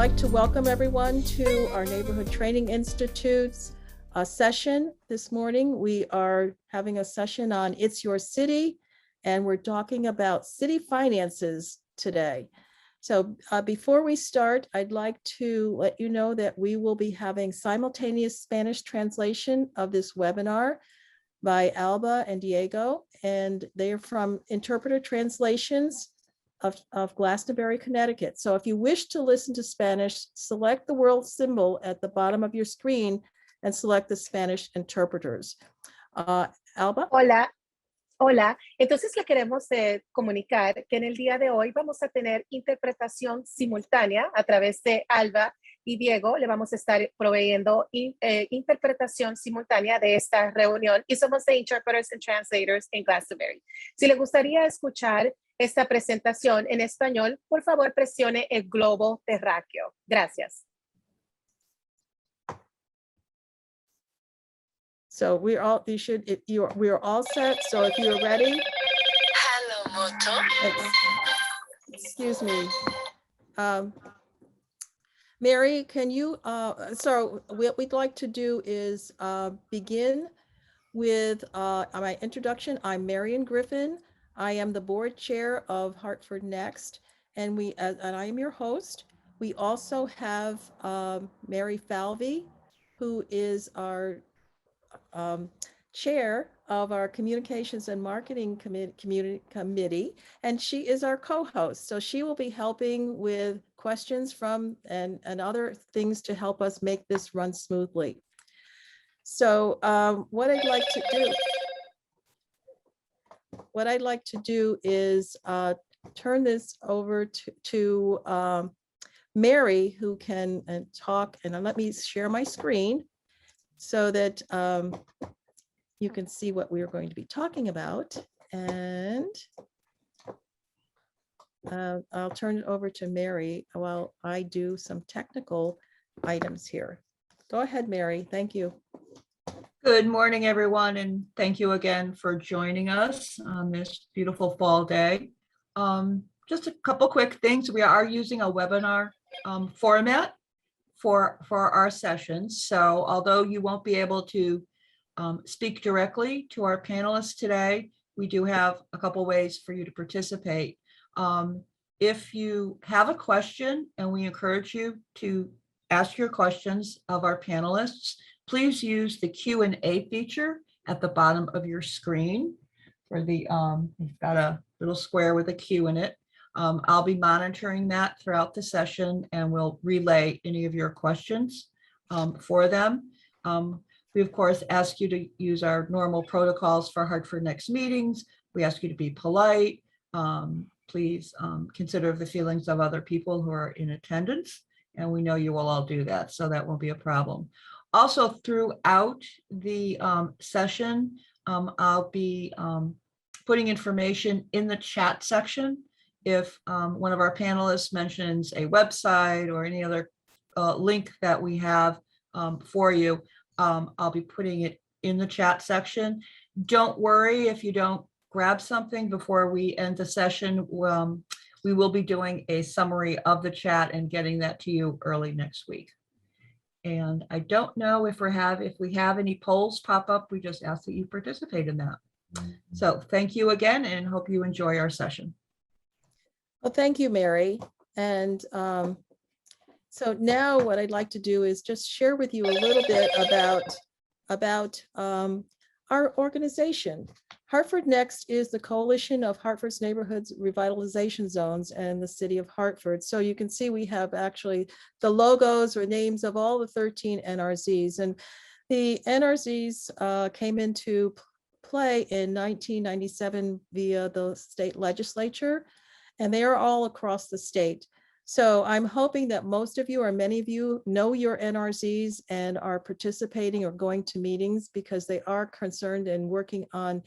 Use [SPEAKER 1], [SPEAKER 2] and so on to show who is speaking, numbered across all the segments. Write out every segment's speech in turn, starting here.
[SPEAKER 1] like to welcome everyone to our Neighborhood Training Institute's session this morning. We are having a session on It's Your City, and we're talking about city finances today. So before we start, I'd like to let you know that we will be having simultaneous Spanish translation of this webinar by Alba and Diego, and they are from Interpreter Translations of Glastonbury, Connecticut. So if you wish to listen to Spanish, select the world symbol at the bottom of your screen and select the Spanish interpreters. Alba.
[SPEAKER 2] Hola. Hola, entonces le queremos comunicar que en el día de hoy vamos a tener interpretación simultánea a través de Alba y Diego. Le vamos a estar proveyendo interpretación simultánea de esta reunión y somos de Interpreters and Translators en Glastonbury. Si le gustaría escuchar esta presentación en español, por favor presione el globo terráqueo. Gracias.
[SPEAKER 1] So we're all set. So if you're ready.
[SPEAKER 3] Hello, Moto.
[SPEAKER 1] Excuse me. Mary, can you, so what we'd like to do is begin with my introduction. I'm Marian Griffin. I am the board chair of Hartford Next, and I am your host. We also have Mary Falvey, who is our chair of our Communications and Marketing Committee, and she is our co-host. So she will be helping with questions from and other things to help us make this run smoothly. So what I'd like to do is turn this over to Mary, who can talk, and let me share my screen so that you can see what we are going to be talking about. And I'll turn it over to Mary while I do some technical items here. Go ahead, Mary. Thank you.
[SPEAKER 4] Good morning, everyone, and thank you again for joining us on this beautiful fall day. Just a couple quick things. We are using a webinar format for our sessions. So although you won't be able to speak directly to our panelists today, we do have a couple ways for you to participate. If you have a question, and we encourage you to ask your questions of our panelists, please use the Q&A feature at the bottom of your screen. For the you've got a little square with a Q in it. I'll be monitoring that throughout the session, and we'll relay any of your questions for them. We, of course, ask you to use our normal protocols for Hartford Next meetings. We ask you to be polite. Please consider the feelings of other people who are in attendance, and we know you will all do that, so that won't be a problem. Also, throughout the session, I'll be putting information in the chat section. If one of our panelists mentions a website or any other link that we have for you, I'll be putting it in the chat section. Don't worry if you don't grab something before we end the session. We will be doing a summary of the chat and getting that to you early next week. And I don't know if we have any polls pop up. We just ask that you participate in that. So thank you again, and hope you enjoy our session.
[SPEAKER 1] Well, thank you, Mary. And so now what I'd like to do is just share with you a little bit about our organization. Hartford Next is the coalition of Hartford's neighborhoods revitalization zones and the city of Hartford. So you can see we have actually the logos or names of all the 13 NRZs. And the NRZs came into play in 1997 via the state legislature, and they are all across the state. So I'm hoping that most of you or many of you know your NRZs and are participating or going to meetings, because they are concerned and working on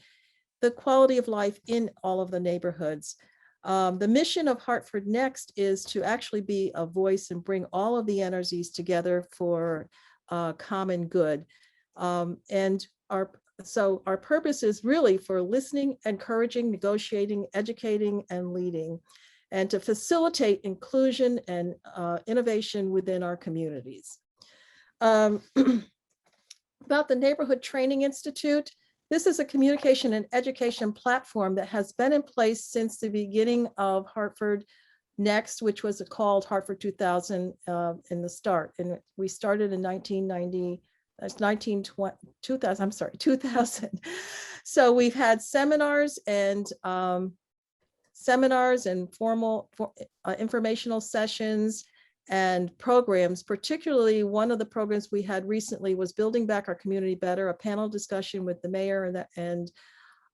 [SPEAKER 1] the quality of life in all of the neighborhoods. The mission of Hartford Next is to actually be a voice and bring all of the NRZs together for common good. And our purpose is really for listening, encouraging, negotiating, educating, and leading. and to facilitate inclusion and innovation within our communities. About the Neighborhood Training Institute, this is a communication and education platform that has been in place since the beginning of Hartford Next, which was called Hartford 2000 in the start. And we started in 1990, that's 2000, I'm sorry, 2000. So we've had seminars and formal informational sessions and programs. Particularly, one of the programs we had recently was Building Back Our Community Better, a panel discussion with the mayor and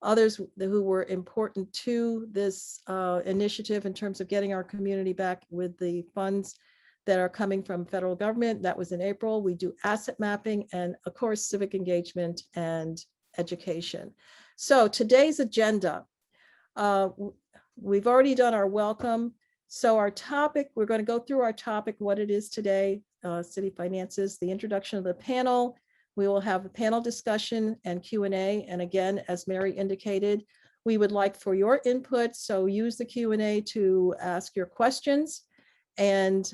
[SPEAKER 1] others who were important to this initiative in terms of getting our community back with the funds that are coming from federal government. That was in April. We do asset mapping and, of course, civic engagement and education. So today's agenda, we've already done our welcome. So our topic, we're going to go through our topic, what it is today, city finances, the introduction of the panel. We will have a panel discussion and Q&A. And again, as Mary indicated, we would like for your input. So use the Q&A to ask your questions. And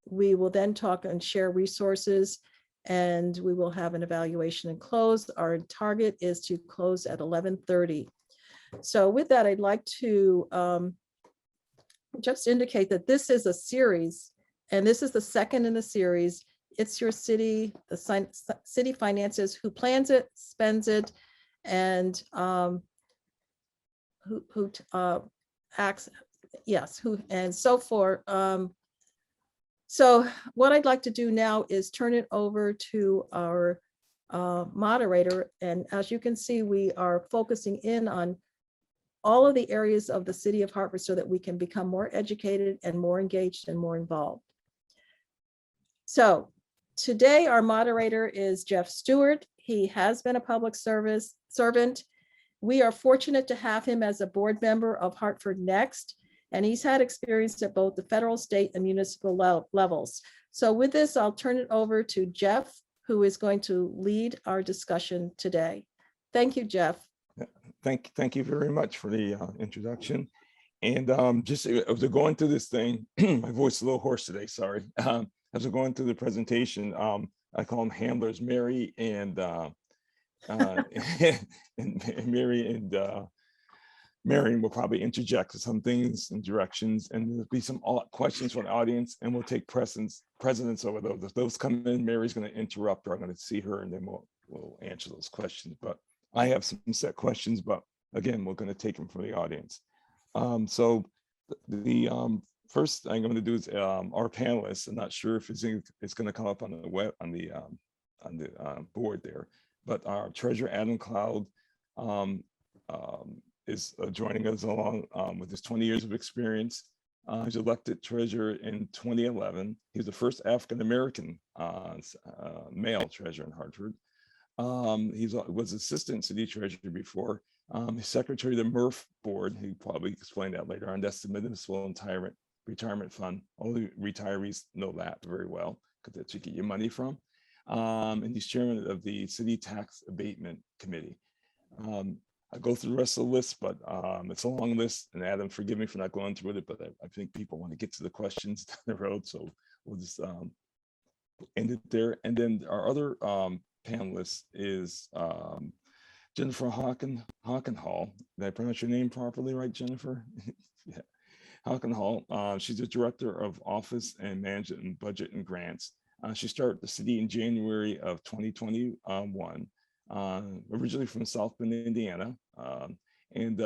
[SPEAKER 1] we will then talk and share resources. And we will have an evaluation and close. Our target is to close at 11:30. So with that, I'd like to just indicate that this is a series, and this is the second in the series. It's your city, the city finances, who plans it, spends it, and who acts, yes, who, and so forth. So what I'd like to do now is turn it over to our moderator. And as you can see, we are focusing in on all of the areas of the city of Hartford so that we can become more educated and more engaged and more involved. So today, our moderator is Jeff Stewart. He has been a public service servant. We are fortunate to have him as a board member of Hartford Next, and he's had experience at both the federal, state, and municipal levels. So with this, I'll turn it over to Jeff, who is going to lead our discussion today. Thank you, Jeff.
[SPEAKER 5] Thank you very much for the introduction. And just as we're going through this thing, my voice is a little hoarse today, sorry. As we're going through the presentation, I call them handlers, Mary and Marion will probably interject some things and directions, and there'll be some questions from the audience, and we'll take precedence over those. If those come in, Mary's going to interrupt, or I'm going to see her, and then we'll answer those questions. But I have some set questions, but again, we're going to take them from the audience. So the first thing I'm going to do is our panelists. I'm not sure if it's going to come up on the web on the board there, but our treasurer Adam Cloud is joining us along with his 20 years of experience. He's elected treasurer in 2011. He was the first African-American male treasurer in Hartford. He was assistant city treasurer before. He's secretary of the MRF board. He probably explain that later on. That's the Municipal Retirement Fund. Only retirees know that very well because that's where you get your money from. And he's chairman of the City Tax Abatement Committee. I'll go through the rest of the list, but it's a long list. And Adam, forgive me for not going through it, but I think people want to get to the questions down the road. So we'll just end it there. And then our other panelist is Jennifer Hawkenhall. Did I pronounce your name properly, right, Jennifer? Yeah. Hawkenhall. She's the director of office and management and budget and grants. She started the city in January of 2021. Originally from South Bend, Indiana, and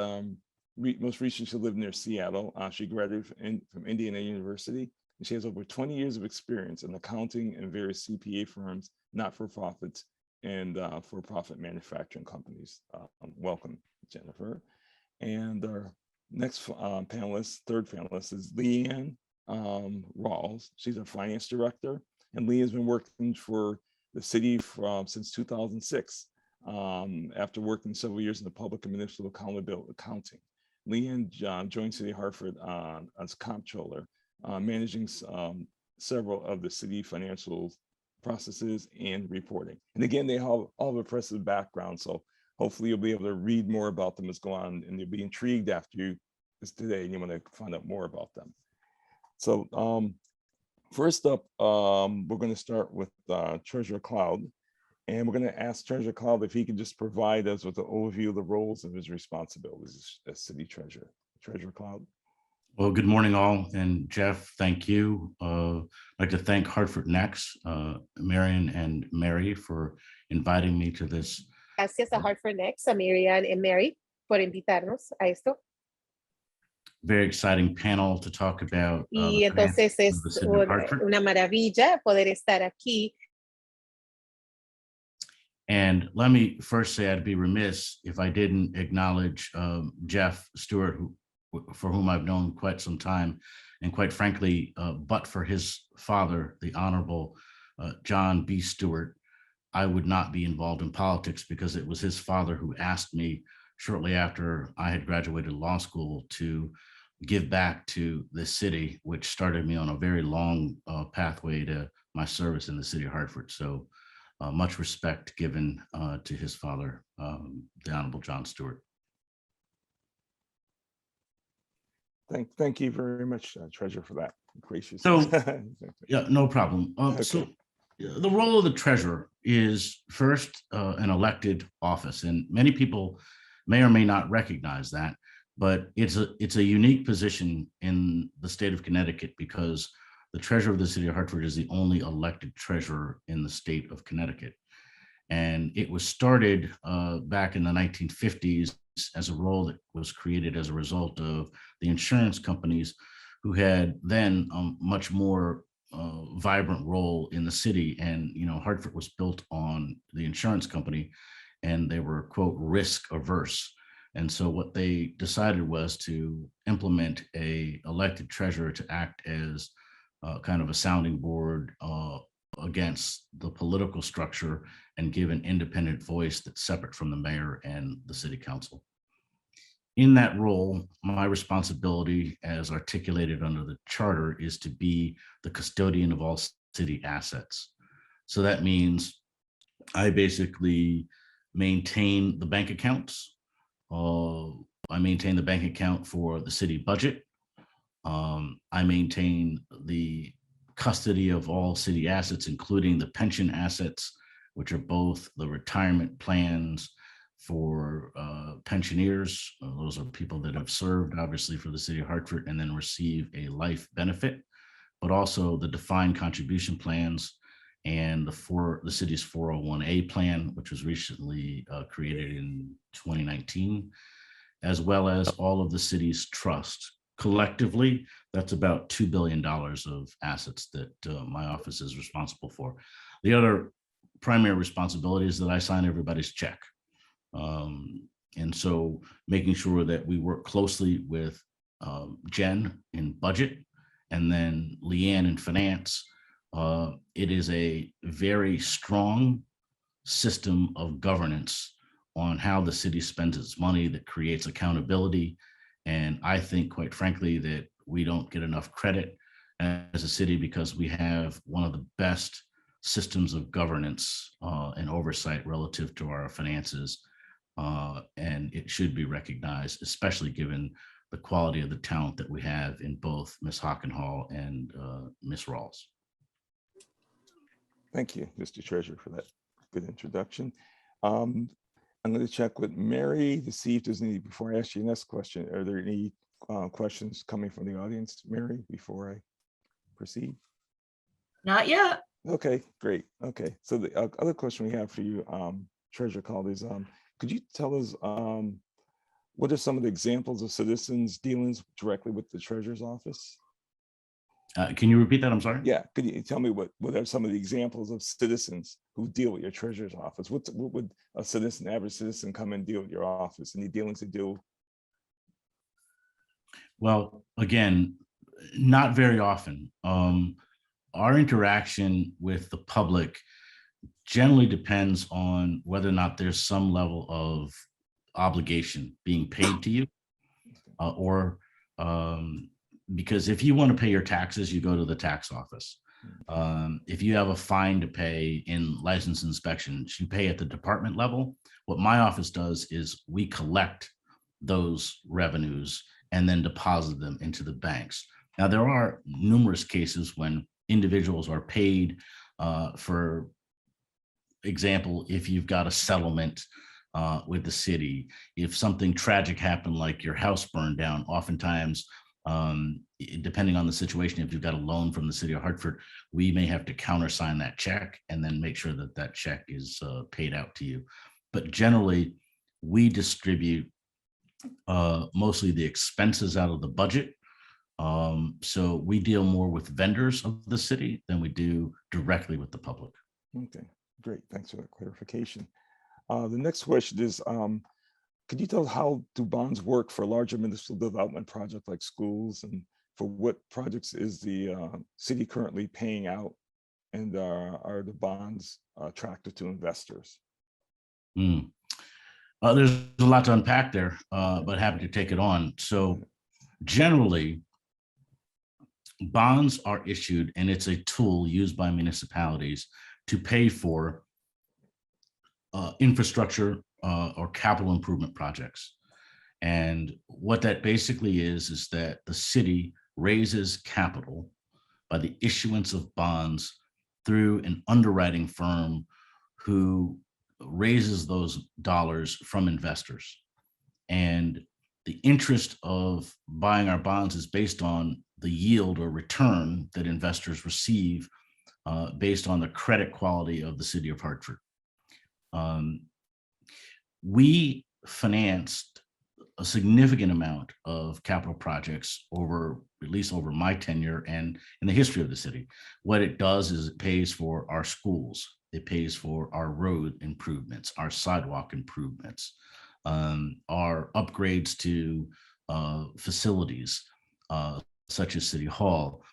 [SPEAKER 5] most recently she lived near Seattle. She graduated from Indiana University, and she has over 20 years of experience in accounting and various CPA firms, not-for-profits, and for-profit manufacturing companies. Welcome, Jennifer. And our next panelist, third panelist, is Leanne Rawls. She's our finance director, and Leanne's been working for the city since 2006. After working several years in the public and municipal accounting. Leanne joined City of Hartford as comptroller, managing several of the city financial processes and reporting. And again, they have all have impressive background, so hopefully you'll be able to read more about them as go on, and you'll be intrigued after you is today and you want to find out more about them. So first up, we're going to start with Treasurer Cloud. And we're going to ask Treasurer Cloud if he can just provide us with an overview of the roles and his responsibilities as city treasurer. Treasurer Cloud.
[SPEAKER 6] Well, good morning, all. And Jeff, thank you. I'd like to thank Hartford Next, Marion and Mary, for inviting me to this.
[SPEAKER 2] Gracias a Hartford Next, a Miriam and Mary, por invitarnos a esto.
[SPEAKER 6] Very exciting panel to talk about.
[SPEAKER 2] Y entonces es una maravilla poder estar aquí.
[SPEAKER 6] And let me first say I'd be remiss if I didn't acknowledge Jeff Stewart, for whom I've known quite some time, and quite frankly, but for his father, the Honorable John B. Stewart, I would not be involved in politics, because it was his father who asked me shortly after I had graduated law school to give back to the city, which started me on a very long pathway to my service in the city of Hartford. So much respect given to his father, the Honorable John Stewart.
[SPEAKER 5] Thank you very much, Treasurer, for that. Gracious.
[SPEAKER 6] So, yeah, no problem.
[SPEAKER 5] Okay.
[SPEAKER 6] So the role of the treasurer is first an elected office, and many people may or may not recognize that, but it's a unique position in the state of Connecticut, because the treasurer of the city of Hartford is the only elected treasurer in the state of Connecticut. And it was started back in the 1950s as a role that was created as a result of the insurance companies, who had then a much more vibrant role in the city. And, you know, Hartford was built on the insurance company, and they were, quote, risk averse. And so what they decided was to implement a elected treasurer to act as kind of a sounding board against the political structure and give an independent voice that's separate from the mayor and the city council. In that role, my responsibility, as articulated under the charter, is to be the custodian of all city assets. So that means I basically maintain the bank accounts. I maintain the bank account for the city budget. I maintain the custody of all city assets, including the pension assets, which are both the retirement plans for pensioners. Those are people that have served, obviously, for the city of Hartford and then receive a life benefit, but also the defined contribution plans and the city's 401A plan, which was recently created in 2019, as well as all of the city's trust. Collectively, that's about $2 billion of assets that my office is responsible for. The other primary responsibility is that I sign everybody's check. And so making sure that we work closely with Jen in budget, and then Leanne in finance. It is a very strong system of governance on how the city spends its money that creates accountability. And I think, quite frankly, that we don't get enough credit as a city, because we have one of the best systems of governance and oversight relative to our finances. And it should be recognized, especially given the quality of the talent that we have in both Ms. Hawkenhall and Ms. Rawls.
[SPEAKER 5] Thank you, Mr. Treasurer, for that good introduction. I'm going to check with Mary to see if there's any, before I ask you the next question, are there any questions coming from the audience, Mary, before I proceed?
[SPEAKER 4] Not yet.
[SPEAKER 5] Okay, great. Okay, so the other question we have for you, Treasurer Cloud, is could you tell us what are some of the examples of citizens' dealings directly with the Treasurer's office?
[SPEAKER 6] Can you repeat that? I'm sorry.
[SPEAKER 5] Yeah, could you tell me what are some of the examples of citizens who deal with your Treasurer's office? What would a citizen, average citizen, come and deal with your office? Any dealings to do?
[SPEAKER 6] Well, again, not very often. Our interaction with the public generally depends on whether or not there's some level of obligation being paid to you, or because if you want to pay your taxes, you go to the tax office. If you have a fine to pay in license inspections, you pay at the department level. What my office does is we collect those revenues and then deposit them into the banks. Now, there are numerous cases when individuals are paid, for example, if you've got a settlement with the city, if something tragic happened, like your house burned down, oftentimes, depending on the situation, if you've got a loan from the city of Hartford, we may have to countersign that check and then make sure that that check is paid out to you. But generally, we distribute mostly the expenses out of the budget. So we deal more with vendors of the city than we do directly with the public.
[SPEAKER 5] Okay, great. Thanks for that clarification. The next question is, could you tell us how do bonds work for larger municipal development projects like schools, and for what projects is the city currently paying out, and are the bonds attractive to investors?
[SPEAKER 6] There's a lot to unpack there, but happy to take it on. So generally, bonds are issued, and it's a tool used by municipalities to pay for infrastructure or capital improvement projects. And what that basically is that the city raises capital by the issuance of bonds through an underwriting firm who raises those dollars from investors. And the interest of buying our bonds is based on the yield or return that investors receive based on the credit quality of the city of Hartford. We financed a significant amount of capital projects over, at least over my tenure and in the history of the city. What it does is it pays for our schools, it pays for our road improvements, our sidewalk improvements, our upgrades to facilities such as City Hall.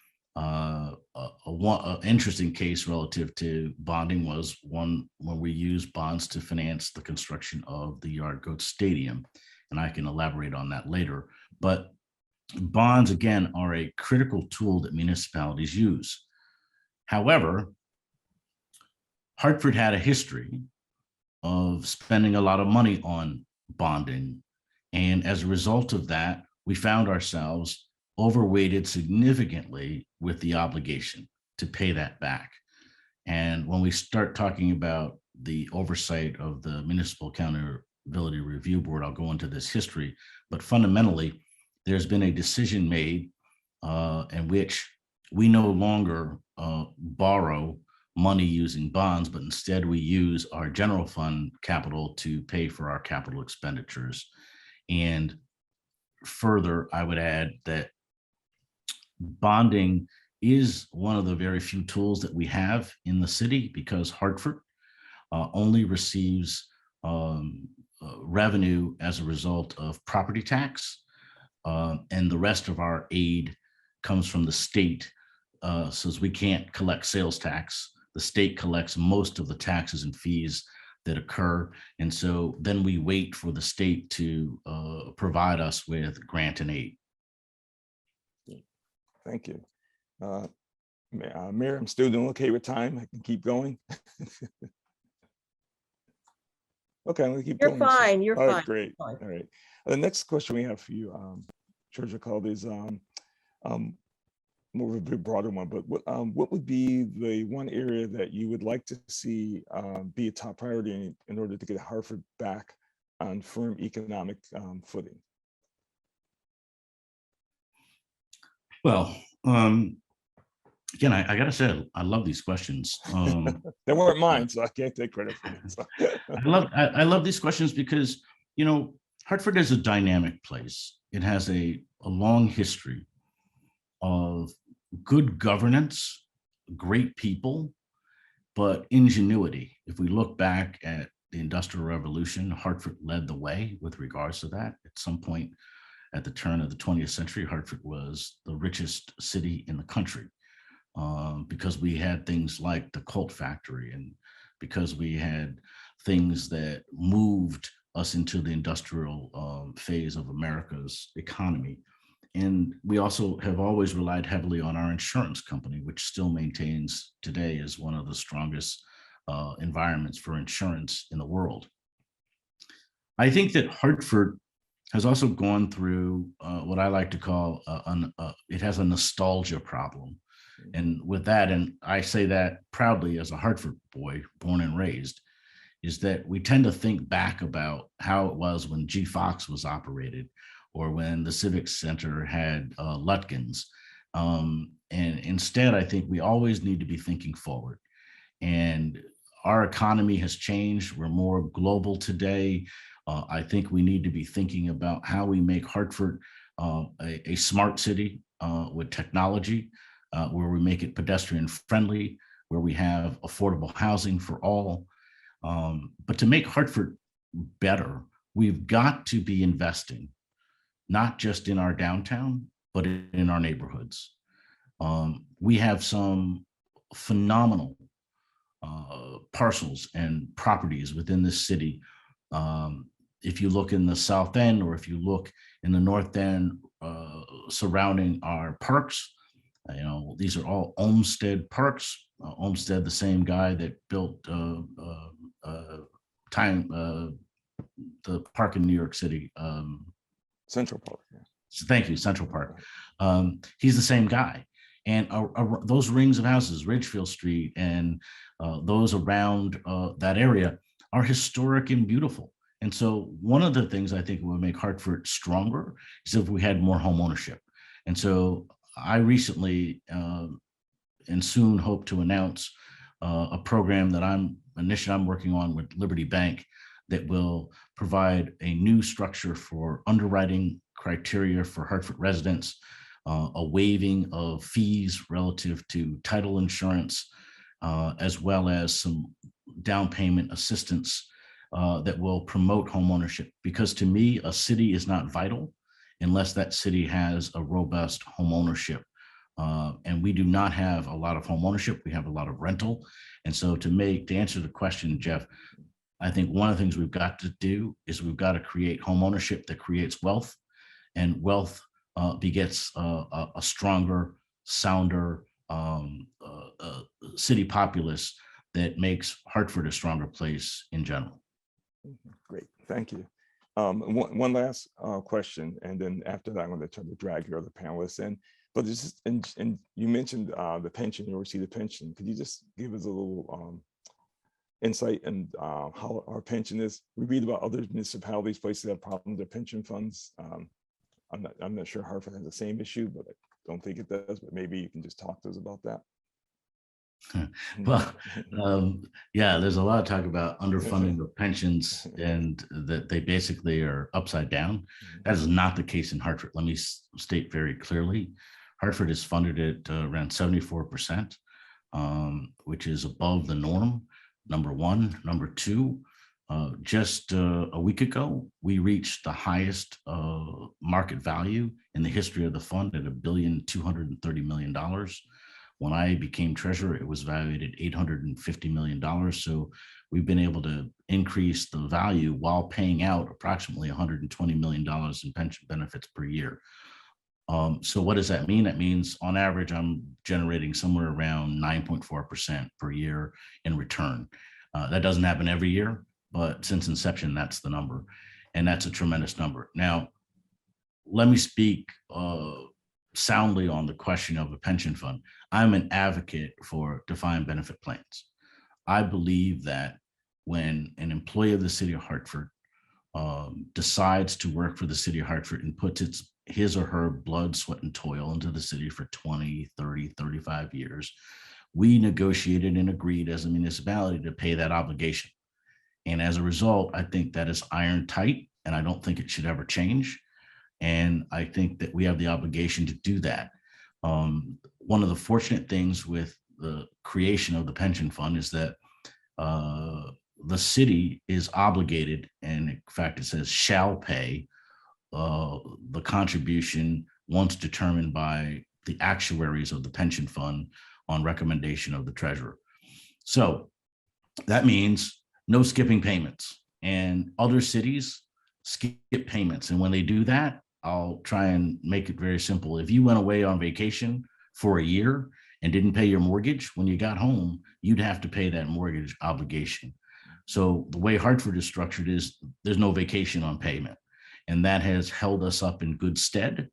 [SPEAKER 6] One interesting case relative to bonding was one when we used bonds to finance the construction of the Yard Goat Stadium, and I can elaborate on that later. But bonds, again, are a critical tool that municipalities use. However, Hartford had a history of spending a lot of money on bonding, and as a result of that, we found ourselves overweighted significantly with the obligation to pay that back. And when we start talking about the oversight of the Municipal Accountability Review Board, I'll go into this history, but fundamentally, there's been a decision made in which we no longer borrow money using bonds, but instead we use our general fund capital to pay for our capital expenditures. And further, I would add that bonding is one of the very few tools that we have in the city, because Hartford only receives revenue as a result of property tax, and the rest of our aid comes from the state. Since we can't collect sales tax, the state collects most of the taxes and fees that occur. And so then we wait for the state to provide us with grant and aid.
[SPEAKER 5] Thank you. Mayor, I'm still doing okay with time. I can keep going. Okay, I'm gonna keep going.
[SPEAKER 1] You're fine, you're
[SPEAKER 5] All right,
[SPEAKER 1] fine.
[SPEAKER 5] great.
[SPEAKER 1] Fine.
[SPEAKER 5] All right. The next question we have for you, Treasurer Called, is more of a bit broader one, but what would be the one area that you would like to see be a top priority in order to get Hartford back on firm economic footing?
[SPEAKER 6] Well, again, I gotta say, I love these questions.
[SPEAKER 5] They weren't mine, so I can't take credit for them. So.
[SPEAKER 6] I love these questions because, you know, Hartford is a dynamic place. It has a long history of good governance, great people, but ingenuity. If we look back at the Industrial Revolution, Hartford led the way with regards to that. At some point at the turn of the 20th century, Hartford was the richest city in the country because we had things like the Colt factory, and because we had things that moved us into the industrial phase of America's economy. And we also have always relied heavily on our insurance company, which still maintains today as one of the strongest environments for insurance in the world. I think that Hartford has also gone through what I like to call it has a nostalgia problem. And with that, and I say that proudly as a Hartford boy, born and raised, is that we tend to think back about how it was when G. Fox was operated, or when the Civic Center had Lutkins. And instead, I think we always need to be thinking forward. And our economy has changed. We're more global today. I think we need to be thinking about how we make Hartford a smart city with technology, where we make it pedestrian friendly, where we have affordable housing for all. But to make Hartford better, we've got to be investing, not just in our downtown, but in our neighborhoods. We have some phenomenal parcels and properties within this city. If you look in the South End, or if you look in the North End surrounding our parks, these are all Olmsted parks. Olmsted, the same guy that built the park in New York City.
[SPEAKER 5] Central Park. Yeah.
[SPEAKER 6] So thank you, Central Park. He's the same guy. And those rings of houses, Ridgefield Street, and those around that area are historic and beautiful. And so one of the things I think would make Hartford stronger is if we had more home ownership. And so I recently and soon hope to announce a program that I'm working on with Liberty Bank that will provide a new structure for underwriting criteria for Hartford residents, a waiving of fees relative to title insurance, as well as some down payment assistance that will promote homeownership. Because to me, a city is not vital unless that city has a robust homeownership. And we do not have a lot of homeownership. We have a lot of rental. And so to answer the question, Jeff, I think one of the things we've got to do is we've got to create homeownership that creates wealth, and wealth begets a stronger, sounder city populace that makes Hartford a stronger place in general.
[SPEAKER 5] Great, thank you. One last question, and then after that, I'm going to try to drag your other panelists in. But this is, and you mentioned the pension, you receive the pension. Could you just give us a little insight and how our pension is? We read about other municipalities, places that have problems with pension funds. I'm not sure Hartford has the same issue, but I don't think it does. But maybe you can just talk to us about that.
[SPEAKER 6] Well, yeah, there's a lot of talk about underfunding of pensions and that they basically are upside down. That is not the case in Hartford. Let me state very clearly. Hartford is funded at around 74%, which is above the norm, number one. Number two, just a week ago, we reached the highest market value in the history of the fund at $1.23 billion. When I became treasurer, it was valued at $850 million. So we've been able to increase the value while paying out approximately $120 million in pension benefits per year. So what does that mean? That means on average, I'm generating somewhere around 9.4% per year in return. That doesn't happen every year, but since inception, that's the number. And that's a tremendous number. Now, let me speak soundly on the question of a pension fund. I'm an advocate for defined benefit plans. I believe that when an employee of the city of Hartford decides to work for the city of Hartford and puts his or her blood, sweat, and toil into the city for 20, 30, 35 years, we negotiated and agreed as a municipality to pay that obligation. And as a result, I think that is iron tight, and I don't think it should ever change. And I think that we have the obligation to do that. One of the fortunate things with the creation of the pension fund is that the city is obligated, and in fact, it says shall pay the contribution once determined by the actuaries of the pension fund on recommendation of the treasurer. So that means no skipping payments, and other cities skip payments. And when they do that, I'll try and make it very simple. If you went away on vacation for a year and didn't pay your mortgage, when you got home, you'd have to pay that mortgage obligation. So the way Hartford is structured is there's no vacation on payment. and that has held us up in good stead.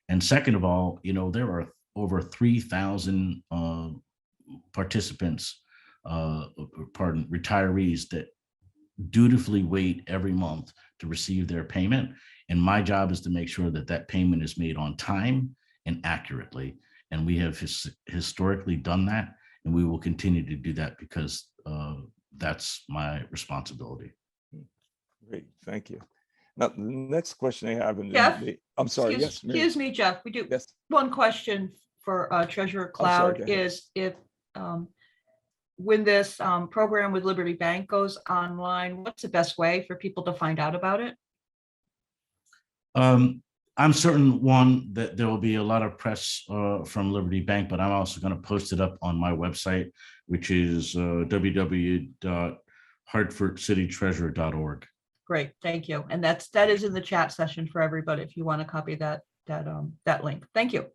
[SPEAKER 6] And second of all, there are over 3,000 participants, retirees that dutifully wait every month to receive their payment. And my job is to make sure that that payment is made on time and accurately. And we have historically done that, and we will continue to do that because that's my responsibility.
[SPEAKER 5] Great, thank you. Now, the next question I have,
[SPEAKER 4] Jeff?
[SPEAKER 5] I'm sorry, yes, Mary.
[SPEAKER 4] Excuse me, Jeff, we do
[SPEAKER 5] Yes.
[SPEAKER 4] one question for Treasurer
[SPEAKER 5] I'm sorry,
[SPEAKER 4] Cloud
[SPEAKER 5] go ahead.
[SPEAKER 4] is if when this program with Liberty Bank goes online, what's the best way for people to find out about it?
[SPEAKER 6] I'm certain, one, that there will be a lot of press from Liberty Bank, but I'm also going to post it up on my website, which is www.hartfordcitytreasurer.org.
[SPEAKER 4] Great, thank you. And that is in the chat session for everybody if you want to copy that link. Thank you.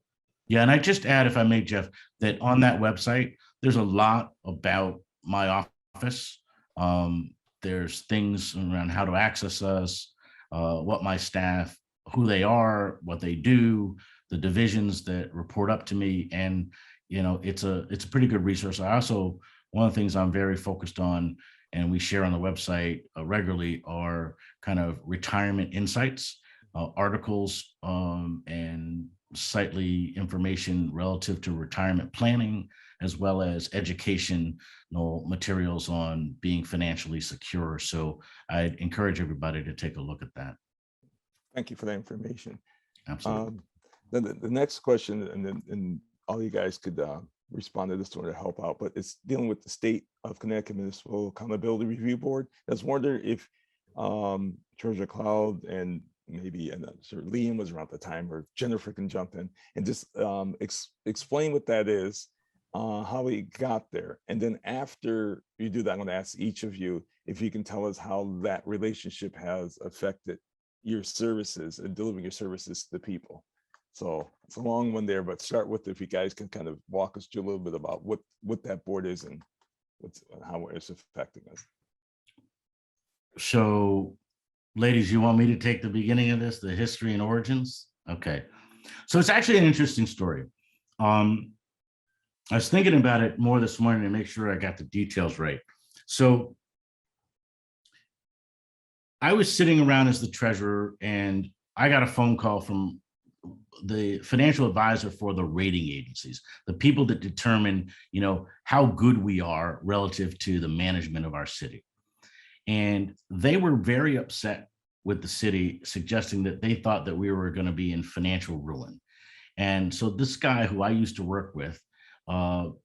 [SPEAKER 6] Yeah, and I just add, if I may, Jeff, that on that website, there's a lot about my office. There's things around how to access us, what my staff, who they are, what they do, the divisions that report up to me. And, it's a pretty good resource. I also, one of the things I'm very focused on, and we share on the website regularly, are kind of retirement insights, articles, and sightly information relative to retirement planning, as well as educational materials on being financially secure. So I'd encourage everybody to take a look at that.
[SPEAKER 5] Thank you for that information.
[SPEAKER 6] Absolutely.
[SPEAKER 5] Then the next question, and all you guys could respond to this one to help out, but it's dealing with the State of Connecticut Municipal Accountability Review Board. I was wondering if Treasurer Cloud and maybe Sir Liam was around the time, or Jennifer can jump in and just explain what that is, how we got there. And then after you do that, I'm going to ask each of you if you can tell us how that relationship has affected your services and delivering your services to the people. So it's a long one there, but start with, if you guys can kind of walk us through a little bit about what that board is and how it's affecting us.
[SPEAKER 6] So, ladies, you want me to take the beginning of this, the history and origins? Okay. So it's actually an interesting story. I was thinking about it more this morning to make sure I got the details right. So I was sitting around as the treasurer, and I got a phone call from the financial advisor for the rating agencies, the people that determine, how good we are relative to the management of our city. And they were very upset with the city, suggesting that they thought that we were going to be in financial ruin. And so this guy who I used to work with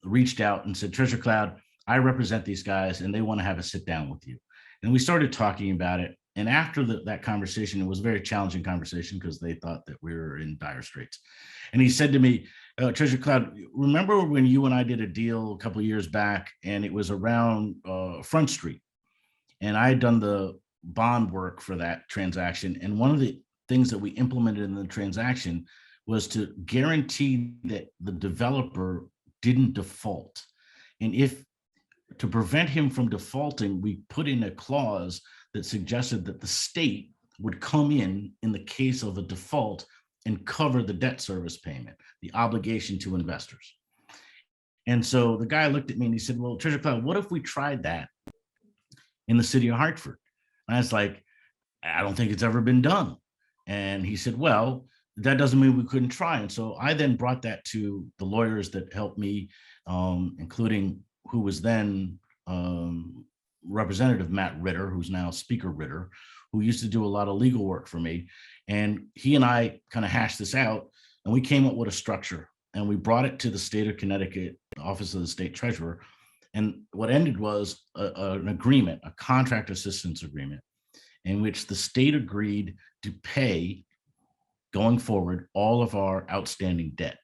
[SPEAKER 6] reached out and said, Treasurer Cloud, I represent these guys and they want to have a sit down with you. And we started talking about it. And after that conversation, it was a very challenging conversation because they thought that we were in dire straits. And he said to me, Treasurer Cloud, remember when you and I did a deal a couple of years back, and it was around Front Street, and I had done the bond work for that transaction. And one of the things that we implemented in the transaction was to guarantee that the developer didn't default. And to prevent him from defaulting, we put in a clause that suggested that the state would come in the case of a default and cover the debt service payment, the obligation to investors. And so the guy looked at me and he said, well, Treasurer Cloud, what if we tried that in the city of Hartford? And I was like, I don't think it's ever been done. And he said, well, that doesn't mean we couldn't try. And so I then brought that to the lawyers that helped me, including who was then Representative Matt Ritter, who's now Speaker Ritter, who used to do a lot of legal work for me. And he and I kind of hashed this out, and we came up with a structure, and we brought it to the state of Connecticut, Office of the State Treasurer. And what ended was an agreement, a contract assistance agreement, in which the state agreed to pay, going forward, all of our outstanding debt.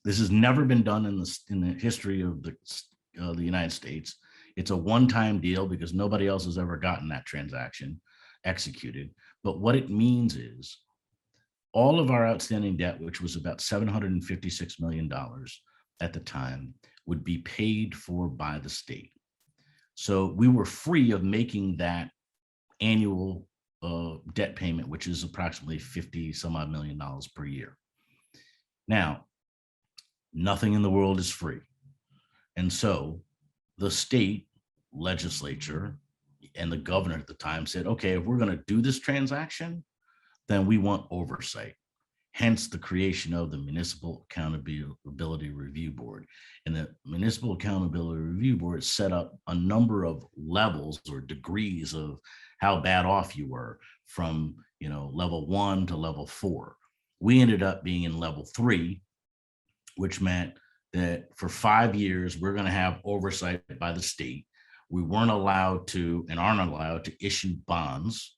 [SPEAKER 6] This has never been done in the history of the United States. It's a one-time deal because nobody else has ever gotten that transaction executed. But what it means is all of our outstanding debt, which was about $756 million at the time, would be paid for by the state. So we were free of making that annual debt payment, which is approximately 50 some odd million dollars per year. Now, nothing in the world is free. And so the state legislature and the governor at the time said, okay, if we're going to do this transaction, then we want oversight. Hence the creation of the Municipal Accountability Review Board. And the Municipal Accountability Review Board set up a number of levels or degrees of how bad off you were, from level 1 to level 4. We ended up being in level 3, which meant that for 5 years, we're going to have oversight by the state. We weren't allowed to and aren't allowed to issue bonds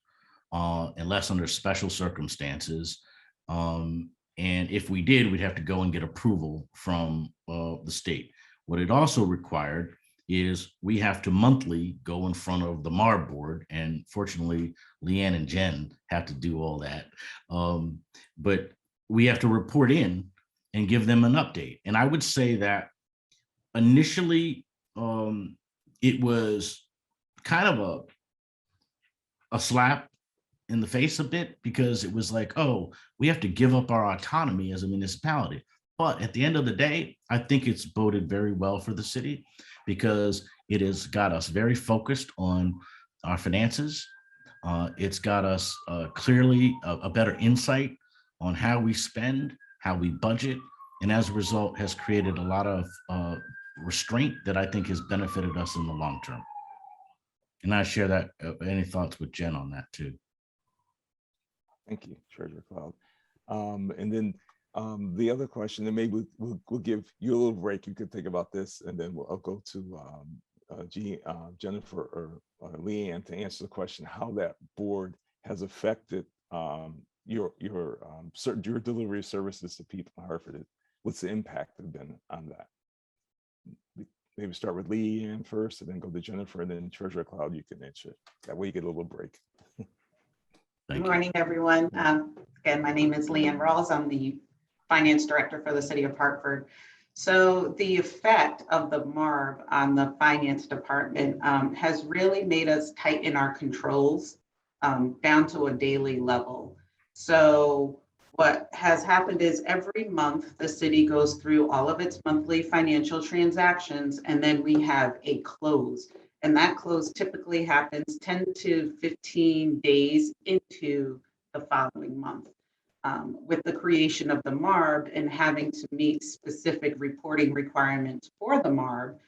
[SPEAKER 6] unless under special circumstances. And if we did, we'd have to go and get approval from the state. What it also required is we have to monthly go in front of the MARB board. And fortunately, Leanne and Jen have to do all that. But we have to report in and give them an update. And I would say that initially it was kind of a slap in the face a bit, because it was like, oh, we have to give up our autonomy as a municipality. But at the end of the day, I think it's boded very well for the city, because it has got us very focused on our finances. It's got us clearly a better insight on how we spend, how we budget, and as a result has created a lot of restraint that I think has benefited us in the long term. And I share that. Any thoughts with Jen on that too?
[SPEAKER 5] Thank you, Treasurer Cloud. And then the other question, and maybe we'll give you a little break. You could think about this, and then I'll go to Jennifer or Leanne to answer the question how that board has affected your delivery of services to people in Hartford. What's the impact have been on that? Maybe start with Leanne first, and then go to Jennifer, and then Treasurer Cloud, you can answer. That way you get a little break.
[SPEAKER 7] Good morning, everyone. Again, my name is Leanne Rawls. I'm the Finance Director for the City of Hartford. So the effect of the MARB on the Finance Department has really made us tighten our controls down to a daily level. So what has happened is every month the city goes through all of its monthly financial transactions, and then we have a close. And that close typically happens 10 to 15 days into the following month. With the creation of the MARB and having to meet specific reporting requirements for the MARB,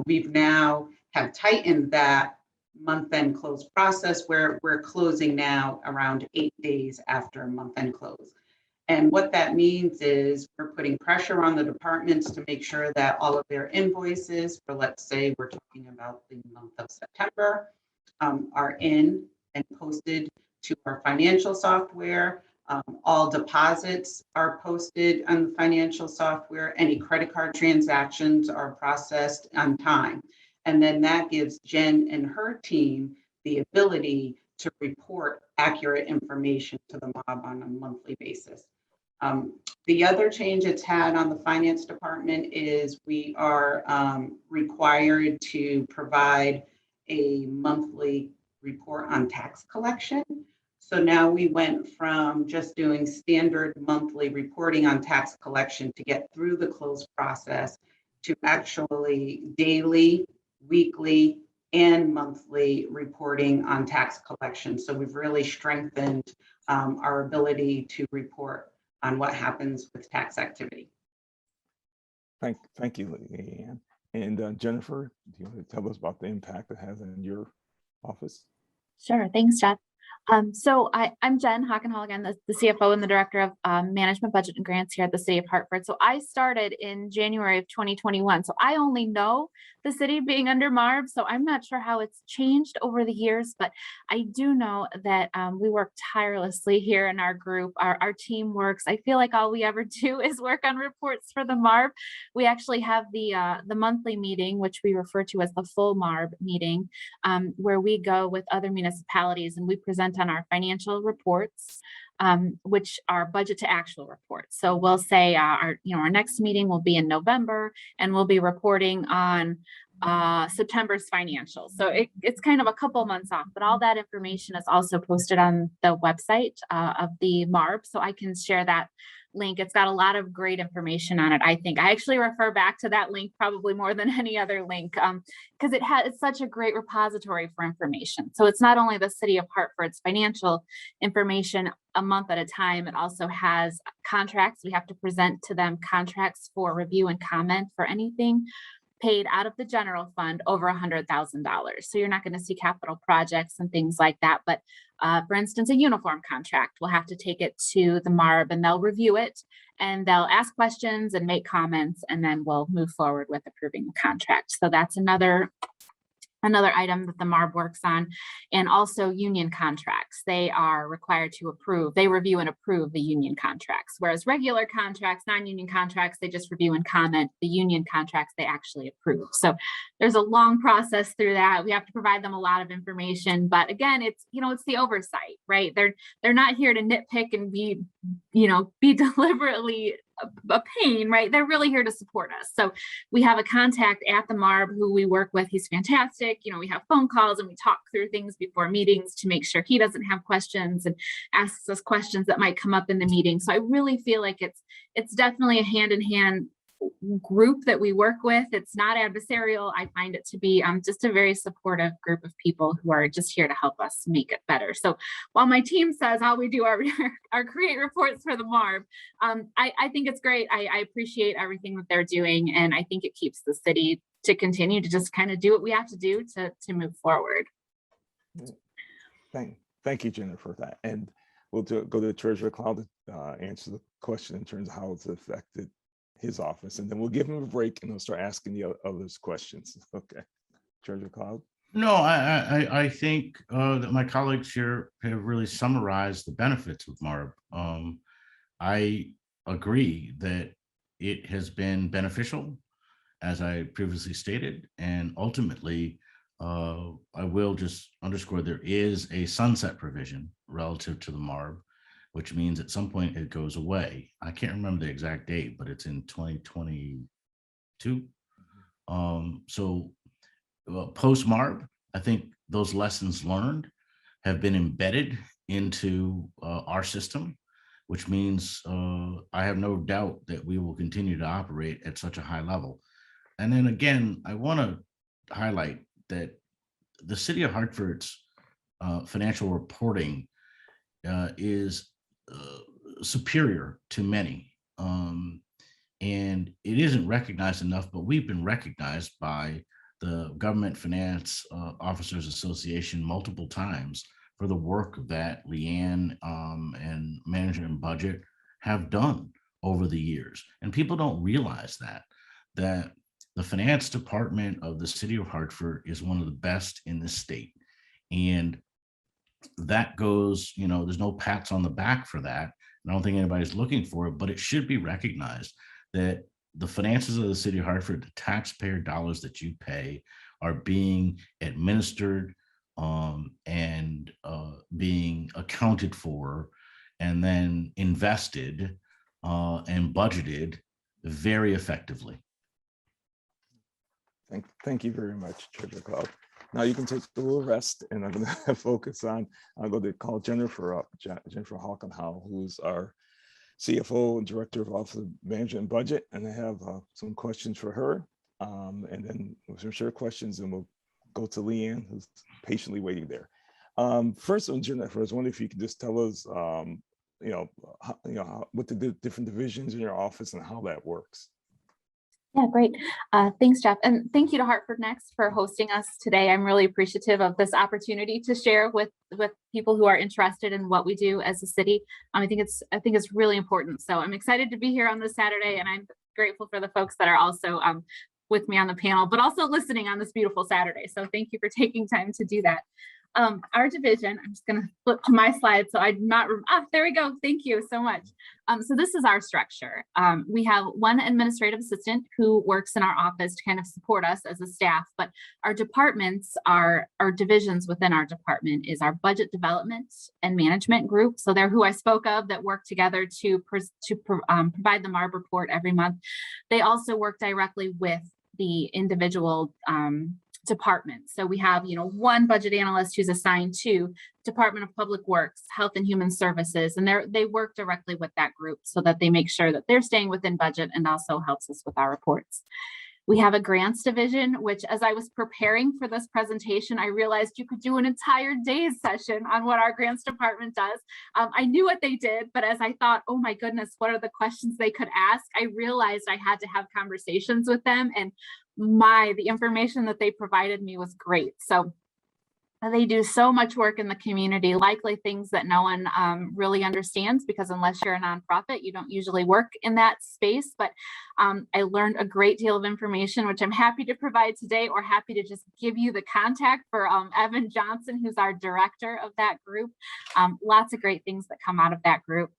[SPEAKER 7] we've now have tightened that month-end close process, where we're closing now around 8 days after month-end close. And what that means is we're putting pressure on the departments to make sure that all of their invoices for, let's say, we're talking about the month of September, are in and posted to our financial software. All deposits are posted on the financial software. Any credit card transactions are processed on time. And then that gives Jen and her team the ability to report accurate information to the MARB on a monthly basis. The other change it's had on the finance department is we are required to provide a monthly report on tax collection. So now we went from just doing standard monthly reporting on tax collection to get through the close process to actually daily, weekly, and monthly reporting on tax collection. So we've really strengthened our ability to report on what happens with tax activity.
[SPEAKER 5] Thank you, Leanne. And Jennifer, do you want to tell us about the impact it has on your office?
[SPEAKER 8] Sure, thanks, Jeff. So I'm Jen Hawkenhall, again, the CFO and the Director of Management, Budget, and Grants here at the City of Hartford. So I started in January of 2021. So I only know the city being under MARB. So I'm not sure how it's changed over the years, but I do know that we work tirelessly here in our group. Our team works. I feel like all we ever do is work on reports for the MARB. We actually have the monthly meeting, which we refer to as the full MARB meeting, where we go with other municipalities and we present on our financial reports, which are budget to actual reports. So we'll say our next meeting will be in November, and we'll be reporting on September's financials. So it's kind of a couple months off, but all that information is also posted on the website of the MARB. So I can share that link. It's got a lot of great information on it. I think I actually refer back to that link probably more than any other link because it's such a great repository for information. So it's not only the City of Hartford's financial information a month at a time, it also has contracts. We have to present to them contracts for review and comment for anything paid out of the general fund over $100,000. So you're not going to see capital projects and things like that. But for instance, a uniform contract, we'll have to take it to the MARB and they'll review it and they'll ask questions and make comments, and then we'll move forward with approving the contract. So that's another item that the MARB works on. And also union contracts. They are required to approve. They review and approve the union contracts, whereas regular contracts, non-union contracts, they just review and comment. The union contracts, they actually approve. So there's a long process through that. We have to provide them a lot of information, but again, it's the oversight, right? They're not here to nitpick and be deliberately a pain, right? They're really here to support us. So we have a contact at the MARB who we work with. He's fantastic. We have phone calls and we talk through things before meetings to make sure he doesn't have questions and asks us questions that might come up in the meeting. So I really feel like it's definitely a hand-in-hand group that we work with. It's not adversarial. I find it to be just a very supportive group of people who are just here to help us make it better. So while my team says all we do are create reports for the MARB, I think it's great. I appreciate everything that they're doing, and I think it keeps the city to continue to just kind of do what we have to do to move forward.
[SPEAKER 5] Thank you, Jennifer, for that. And we'll go to the Treasurer Cloud to answer the question in terms of how it's affected his office, and then we'll give him a break and he'll start asking the others questions. Okay, Treasurer Cloud.
[SPEAKER 6] No, I think that my colleagues here have really summarized the benefits of MARB. I agree that it has been beneficial, as I previously stated, and ultimately, I will just underscore there is a sunset provision relative to the MARB, which means at some point it goes away. I can't remember the exact date, but it's in 2022. So post MARB, I think those lessons learned have been embedded into our system, which means I have no doubt that we will continue to operate at such a high level. And then again, I want to highlight that the City of Hartford's financial reporting is superior to many, and it isn't recognized enough, but we've been recognized by the Government Finance Officers Association multiple times for the work that Leanne and Management and Budget have done over the years. And people don't realize that the finance department of the City of Hartford is one of the best in the state. And that goes, there's no pats on the back for that. I don't think anybody's looking for it, but it should be recognized that the finances of the City of Hartford, the taxpayer dollars that you pay, are being administered and being accounted for and then invested and budgeted very effectively.
[SPEAKER 5] Thank you very much, Treasurer Cloud. Now you can take a little rest, and I'm going to focus on, I'll go to call Jennifer up, Jennifer Hawkenhall, who's our CFO and Director of Office of Management and Budget, and I have some questions for her, and then we'll share questions, and we'll go to Leanne, who's patiently waiting there. First on Jennifer, I was wondering if you could just tell us, what the different divisions in your office and how that works.
[SPEAKER 8] Yeah, great. Thanks, Jeff. And thank you to Hartford Next for hosting us today. I'm really appreciative of this opportunity to share with people who are interested in what we do as a city. I think it's really important. So I'm excited to be here on this Saturday, and I'm grateful for the folks that are also with me on the panel, but also listening on this beautiful Saturday. So thank you for taking time to do that. Our division, I'm just going to flip to my slide so I'm not, there we go. Thank you so much. So this is our structure. We have one administrative assistant who works in our office to kind of support us as a staff, but our departments our divisions within our department is our budget development and management group. So they're who I spoke of that work together to provide the MARB report every month. They also work directly with the individual departments. So we have, one budget analyst who's assigned to Department of Public Works, Health and Human Services, and they work directly with that group so that they make sure that they're staying within budget and also helps us with our reports. We have a grants division, which as I was preparing for this presentation, I realized you could do an entire day's session on what our grants department does. I knew what they did, but as I thought, oh my goodness, what are the questions they could ask? I realized I had to have conversations with them, and the information that they provided me was great. So they do so much work in the community, likely things that no one really understands, because unless you're a nonprofit, you don't usually work in that space. But I learned a great deal of information, which I'm happy to provide today, or happy to just give you the contact for Evan Johnson, who's our director of that group. Lots of great things that come out of that group.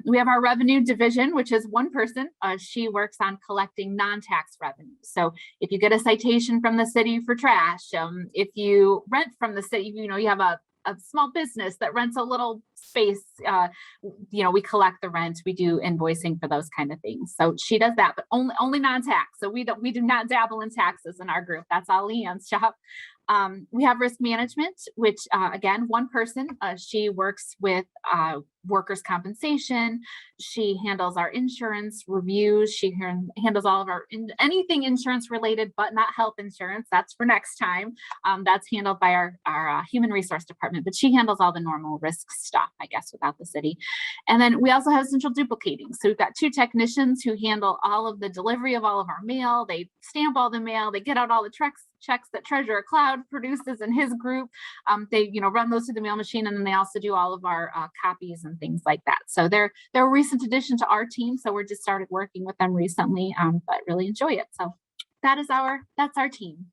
[SPEAKER 8] We have our revenue division, which is one person. She works on collecting non-tax revenue. So if you get a citation from the city for trash, if you rent from the city, you have a small business that rents a little space, we collect the rent, we do invoicing for those kind of things. So she does that, but only non-tax. So we do not dabble in taxes in our group. That's all Leanne's job. We have risk management, which again, one person, she works with workers' compensation. She handles our insurance reviews. She handles all of our anything insurance related, but not health insurance. That's for next time. That's handled by our human resource department, but she handles all the normal risk stuff, I guess, without the city. And then we also have central duplicating. So we've got 2 technicians who handle all of the delivery of all of our mail. They stamp all the mail. They get out all the checks that Treasurer Cloud produces in his group. They run those through the mail machine, and then they also do all of our copies and things like that. So they're a recent addition to our team. So we're just started working with them recently, but really enjoy it. So that's our team.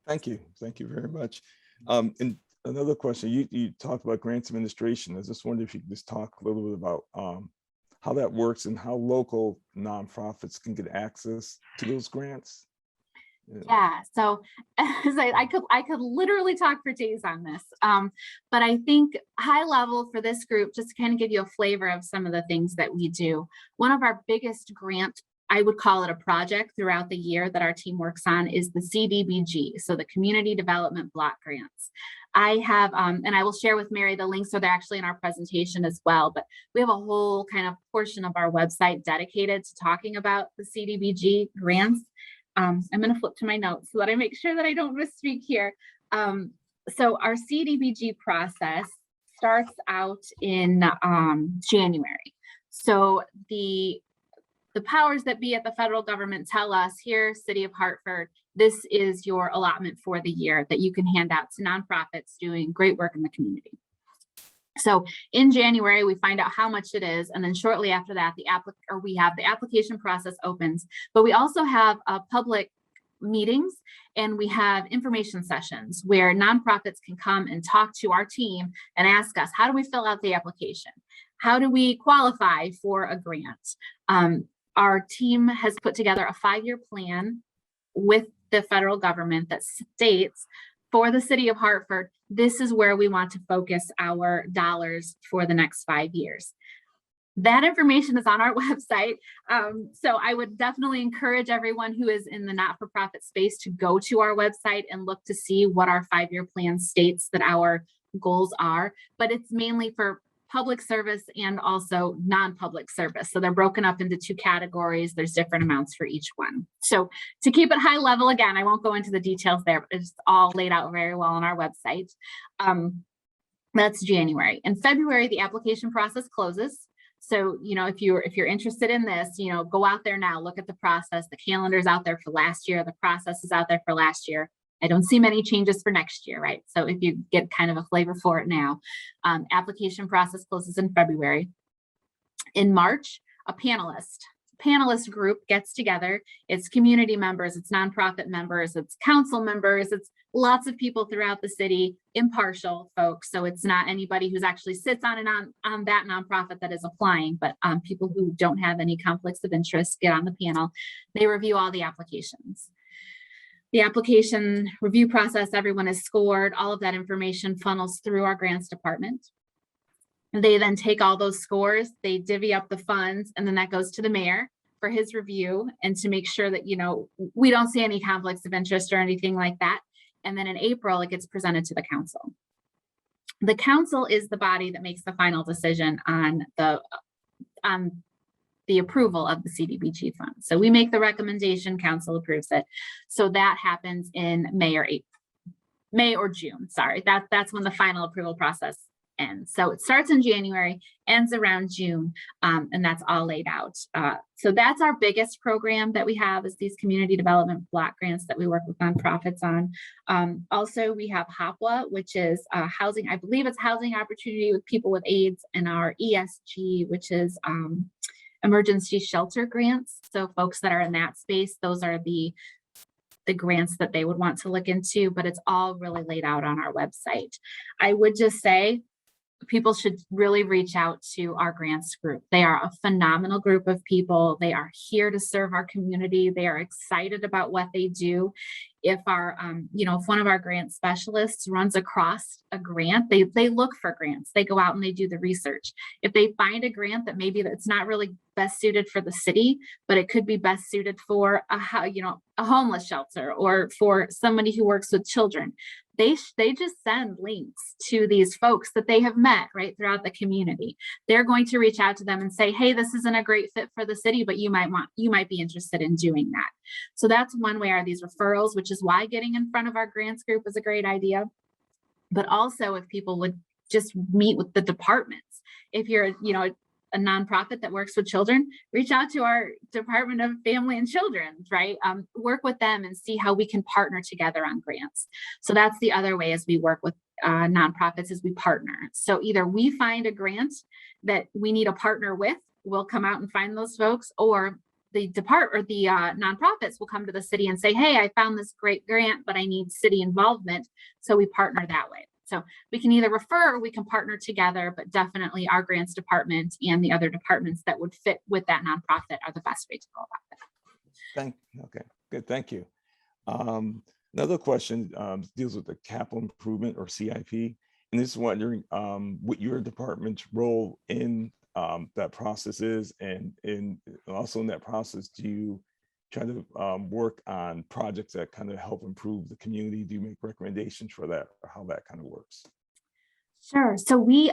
[SPEAKER 5] Thank you very much. And another question, you talked about grants administration. I just wondered if you could just talk a little bit about how that works and how local nonprofits can get access to those grants.
[SPEAKER 8] Yeah, so I could literally talk for days on this, but I think high level for this group, just to kind of give you a flavor of some of the things that we do. One of our biggest grant, I would call it a project throughout the year that our team works on, is the Cdbg, so the Community Development Block Grants. I have, and I will share with Mary the links, so they're actually in our presentation as well, but we have a whole kind of portion of our website dedicated to talking about the Cdbg grants. I'm going to flip to my notes so that I make sure that I don't misspeak here. So our Cdbg process starts out in January. So the powers that be at the federal government tell us, here, City of Hartford, this is your allotment for the year that you can hand out to nonprofits doing great work in the community. So in January, we find out how much it is, and then shortly after that, we have the application process opens, but we also have public meetings, and we have information sessions where nonprofits can come and talk to our team and ask us, how do we fill out the application? How do we qualify for a grant? Our team has put together a 5-year plan with the federal government that states, for the City of Hartford, this is where we want to focus our dollars for the next 5 years. That information is on our website. So I would definitely encourage everyone who is in the not-for-profit space to go to our website and look to see what our 5-year plan states that our goals are, but it's mainly for public service and also non-public service. So they're broken up into 2 categories. There's different amounts for each one. So to keep it high level, again, I won't go into the details there, but it's all laid out very well on our website. That's January. In February, the application process closes. So, if you're interested in this, go out there now, look at the process. The calendar's out there for last year. The process is out there for last year. I don't see many changes for next year, right? So if you get kind of a flavor for it now, application process closes in February. In March, a panelist group gets together. It's community members, it's nonprofit members, it's council members, it's lots of people throughout the city, impartial folks. So it's not anybody who's actually sits on that nonprofit that is applying, but people who don't have any conflicts of interest get on the panel. They review all the applications. The application review process, everyone is scored. All of that information funnels through our grants department. They then take all those scores, they divvy up the funds, and then that goes to the mayor. for his review and to make sure that, you know, we don't see any conflicts of interest or anything like that. And then in April, it gets presented to the council. The council is the body that makes the final decision on the approval of the CDBG fund. So we make the recommendation, council approves it. So that happens in May or June, sorry. That's when the final approval process ends. So it starts in January, ends around June, and that's all laid out. So that's our biggest program that we have, is these community development block grants that we work with nonprofits on. Also, we have HPA, which is housing, I believe it's housing opportunity with people with AIDS, and our ESG, which is emergency shelter grants. So folks that are in that space, those are the grants that they would want to look into, but it's all really laid out on our website. I would just say people should really reach out to our grants group. They are a phenomenal group of people. They are here to serve our community. They are excited about what they do. If our, if one of our grant specialists runs across a grant, they look for grants. They go out and they do the research. If they find a grant that maybe that's not really best suited for the city, but it could be best suited for a homeless shelter or for somebody who works with children, they just send links to these folks that they have met right throughout the community. They're going to reach out to them and say, hey, this isn't a great fit for the city, but you might be interested in doing that. So that's one way, are these referrals, which is why getting in front of our grants group is a great idea. But also, if people would just meet with the departments, if you're, a nonprofit that works with children, reach out to our Department of Family and Children, right? Work with them and see how we can partner together on grants. So that's the other way, as we work with nonprofits, is we partner. So either we find a grant that we need a partner with, we'll come out and find those folks, or the nonprofits will come to the city and say, hey, I found this great grant, but I need city involvement. So we partner that way. So we can either refer or we can partner together, but definitely our grants department and the other departments that would fit with that nonprofit are the best way to go about it.
[SPEAKER 5] Okay, good, thank you. Another question deals with the capital improvement, or CIP, and just wondering what your department's role in that process is, and also in that process, do you try to work on projects that kind of help improve the community? Do you make recommendations for that, or how that kind of works?
[SPEAKER 8] Sure. So we,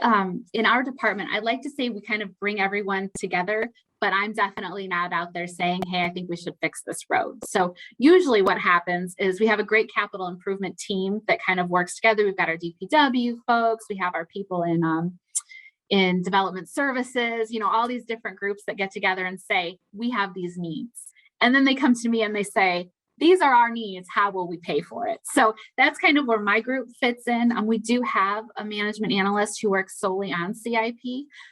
[SPEAKER 8] in our department, I'd like to say we kind of bring everyone together, but I'm definitely not out there saying, hey, I think we should fix this road. So usually what happens is we have a great capital improvement team that kind of works together. We've got our DPW folks, we have our people in development services, all these different groups that get together and say, we have these needs. And then they come to me and they say, these are our needs, how will we pay for it? So that's kind of where my group fits in. We do have a management analyst who works solely on CIP.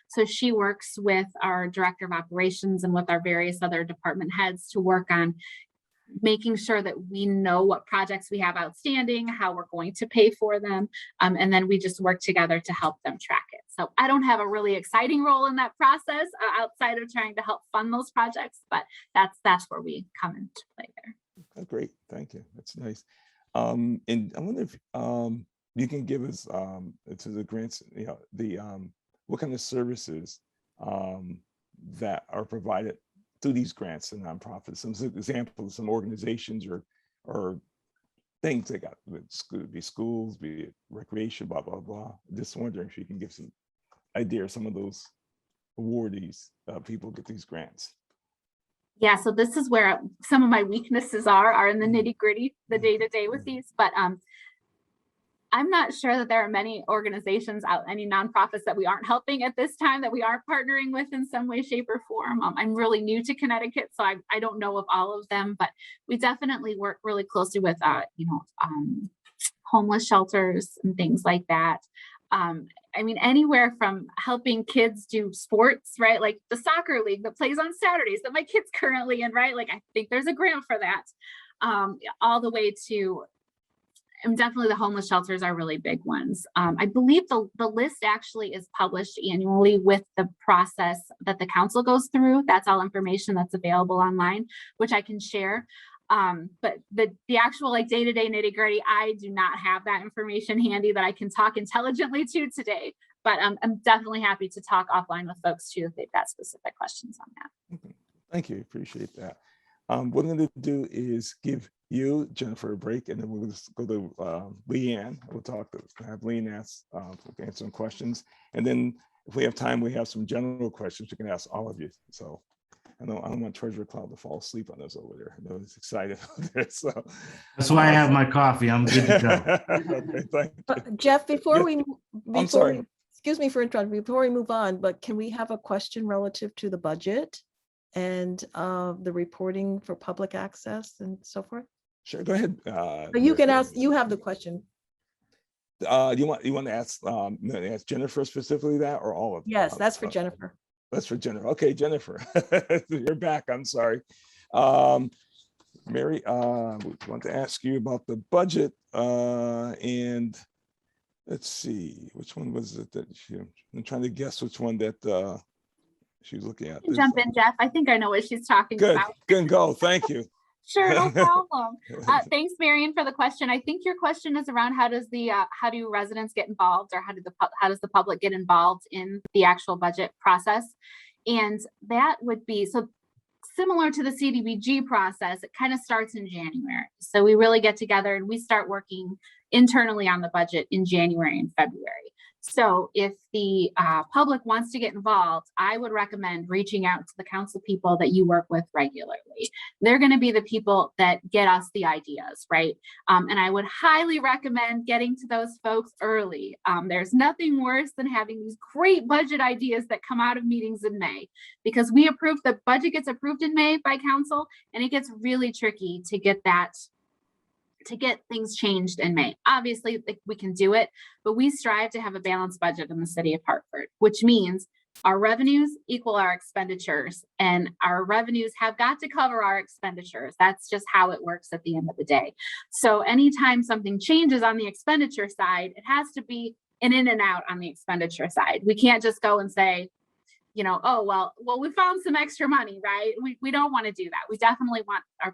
[SPEAKER 8] So she works with our director of operations and with our various other department heads to work on making sure that we know what projects we have outstanding, how we're going to pay for them. And then we just work together to help them track it. So I don't have a really exciting role in that process outside of trying to help fund those projects, but that's where we come into play there.
[SPEAKER 5] Oh, great, thank you. That's nice. And I wonder if you can give us to the grants, what kind of services that are provided through these grants and nonprofits. Some examples, some organizations or things they got, be schools, be it recreation, blah, blah, blah. Just wondering if you can give some idea of some of those awardees, people get these grants.
[SPEAKER 8] Yeah, so this is where some of my weaknesses are in the nitty gritty, the day-to-day with these, but I'm not sure that there are many organizations any nonprofits that we aren't helping at this time, that we are partnering with in some way, shape, or form. I'm really new to Connecticut, so I don't know of all of them, but we definitely work really closely with, homeless shelters and things like that. Anywhere from helping kids do sports, right? Like the soccer league that plays on Saturdays that my kid's currently in, right? Like I think there's a grant for that, all the way to, and definitely the homeless shelters are really big ones. I believe the list actually is published annually with the process that the council goes through. That's all information that's available online, which I can share. But the actual day-to-day nitty-gritty, I do not have that information handy that I can talk intelligently to today. But I'm definitely happy to talk offline with folks too if they've got specific questions on that.
[SPEAKER 5] Okay. Thank you. Appreciate that. What I'm going to do is give you, Jennifer, a break, and then we'll just go to Leanne. We'll have Leanne answer some questions. And then if we have time, we have some general questions we can ask all of you. So I don't want Treasurer Cloud to fall asleep on us over there. I know he's excited over there. So
[SPEAKER 6] that's why I have my coffee. I'm good to go.
[SPEAKER 5] Okay, thank you.
[SPEAKER 1] Jeff,
[SPEAKER 5] I'm sorry.
[SPEAKER 1] Excuse me for interrupting. Before we move on, but can we have a question relative to the budget and the reporting for public access and so forth?
[SPEAKER 5] Sure, go ahead.
[SPEAKER 1] You can ask. You have the question.
[SPEAKER 5] You want to ask Jennifer specifically that, or all of them?
[SPEAKER 1] Yes, that's for Jennifer.
[SPEAKER 5] That's for Jennifer. Okay, Jennifer, you're back. I'm sorry. Mary, we want to ask you about the budget, and let's see, which one was it that I'm trying to guess which one that she was looking at.
[SPEAKER 8] Jump in, Jeff. I think I know what she's talking about.
[SPEAKER 5] Good, go. Thank you.
[SPEAKER 8] Sure, no problem. Thanks, Marion, for the question. I think your question is around how do residents get involved, or how does the public get involved in the actual budget process? And that would be similar to the Cdbg process. It kind of starts in January. So we really get together and we start working internally on the budget in January and February. So if the public wants to get involved, I would recommend reaching out to the council people that you work with regularly. They're going to be the people that get us the ideas, right? And I would highly recommend getting to those folks early. There's nothing worse than having these great budget ideas that come out of meetings in May, because the budget gets approved in May by council, and it gets really tricky to get things changed in May. Obviously, we can do it, but we strive to have a balanced budget in the city of Hartford, which means our revenues equal our expenditures, and our revenues have got to cover our expenditures. That's just how it works at the end of the day. So anytime something changes on the expenditure side, it has to be an in and out on the expenditure side. We can't just go and say, oh, well, we found some extra money, right? We don't want to do that. We definitely want our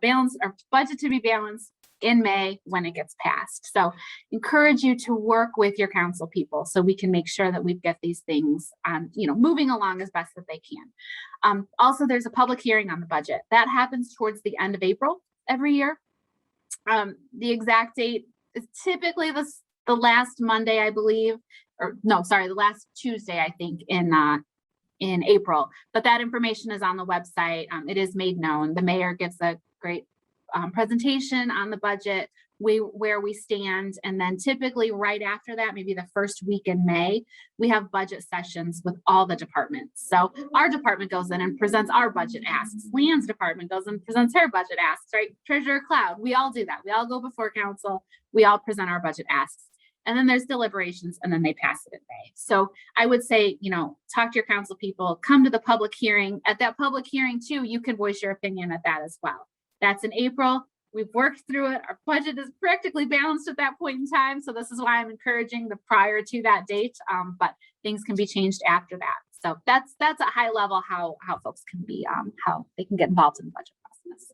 [SPEAKER 8] budget to be balanced in May when it gets passed. So encourage you to work with your council people so we can make sure that we get these things moving along as best that they can. Also, there's a public hearing on the budget that happens towards the end of April every year. The exact date is typically the last Monday, I believe, the last Tuesday, I think, in April, but that information is on the website. It is made known. The mayor gives a great presentation on the budget, where we stand. And then typically right after that, maybe the first week in May, we have budget sessions with all the departments. So our department goes in and presents our budget asks. Leanne's department goes and presents her budget asks, right? Treasurer Cloud, we all do that. We all go before council. We all present our budget asks. And then there's deliberations, and then they pass it in May. So I would say, talk to your council people, come to the public hearing. At that public hearing too, you can voice your opinion at that as well. That's in April. We've worked through it. Our budget is practically balanced at that point in time. So this is why I'm encouraging the prior to that date, but things can be changed after that. So that's at high level how folks can be, how they can get involved in the budget process.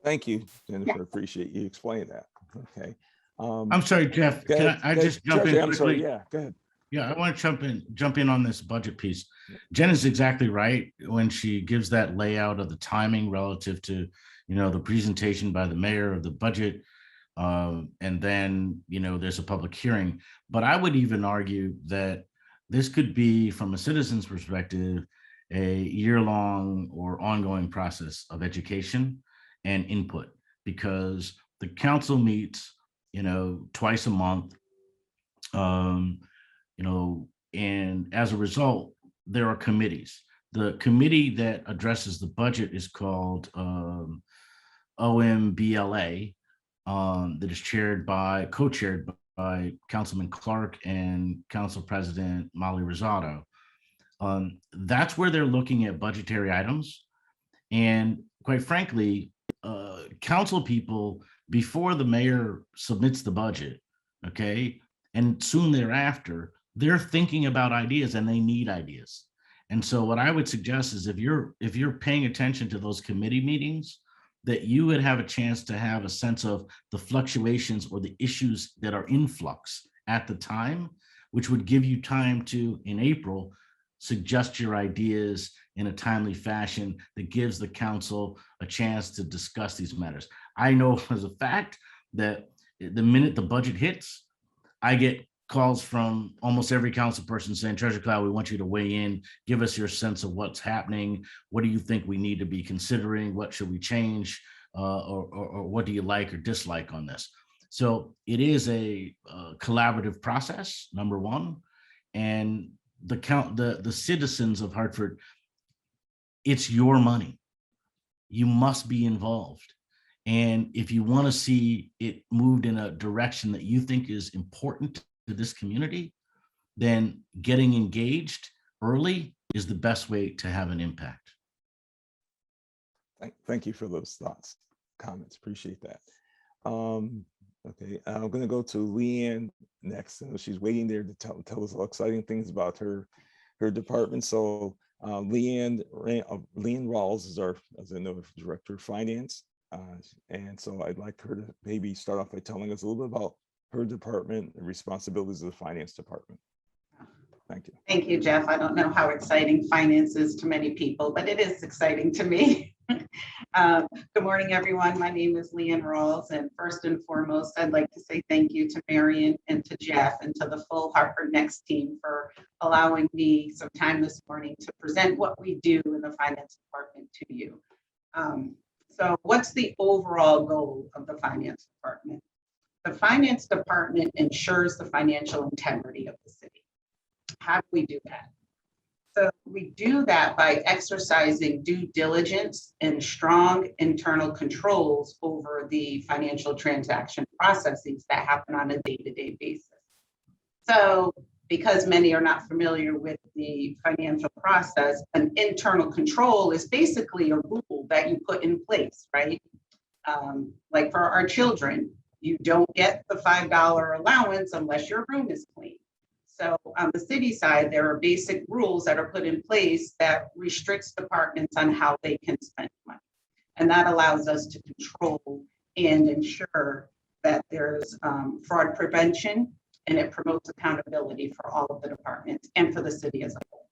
[SPEAKER 5] Thank you, Jennifer. Appreciate you explaining that. Okay.
[SPEAKER 6] I'm sorry, Jeff. Can I just jump in quickly?
[SPEAKER 5] I'm sorry. Yeah, go ahead.
[SPEAKER 6] Yeah, I want to jump in on this budget piece. Jen is exactly right when she gives that layout of the timing relative to, the presentation by the mayor of the budget, and then, there's a public hearing. But I would even argue that this could be, from a citizen's perspective, a year-long or ongoing process of education and input, because the council meets, twice a month. And as a result, there are committees. The committee that addresses the budget is called OMBLA, that is co-chaired by Councilman Clark and Council President Molly Rosado. That's where they're looking at budgetary items. And quite frankly, council people, before the mayor submits the budget, okay, and soon thereafter, they're thinking about ideas and they need ideas. And so what I would suggest is if you're paying attention to those committee meetings, that you would have a chance to have a sense of the fluctuations or the issues that are in flux at the time, which would give you time to, in April, suggest your ideas in a timely fashion that gives the council a chance to discuss these matters. I know as a fact that the minute the budget hits, I get calls from almost every council person saying, Treasurer Cloud, we want you to weigh in, give us your sense of what's happening. What do you think we need to be considering? What should we change? Or what do you like or dislike on this? So it is a collaborative process, number one. And the citizens of Hartford, it's your money. You must be involved. And if you want to see it moved in a direction that you think is important to this community, then getting engaged early is the best way to have an impact.
[SPEAKER 5] Thank you for those thoughts, comments. Appreciate that. Okay, I'm going to go to Leanne next. She's waiting there to tell us all exciting things about her department. So Leanne Rawls is our, as I know, Director of Finance. And so I'd like her to maybe start off by telling us a little bit about her department and responsibilities of the finance department. Thank you.
[SPEAKER 7] Thank you, Jeff. I don't know how exciting finance is to many people, but it is exciting to me. Good morning, everyone. My name is Leanne Rawls, and first and foremost, I'd like to say thank you to Marion and to Jeff and to the full Hartford Next team for allowing me some time this morning to present what we do in the finance department to you. So what's the overall goal of the finance department? The finance department ensures the financial integrity of the city. How do we do that? So we do that by exercising due diligence and strong internal controls over the financial transaction processes that happen on a day-to-day basis. So because many are not familiar with the financial process, an internal control is basically a rule that you put in place, right? Like for our children, you don't get the $5 allowance unless your room is clean. So on the city side, there are basic rules that are put in place that restricts departments on how they can spend money. And that allows us to control and ensure that there's fraud prevention, and it promotes accountability for all of the departments and for the city as a whole.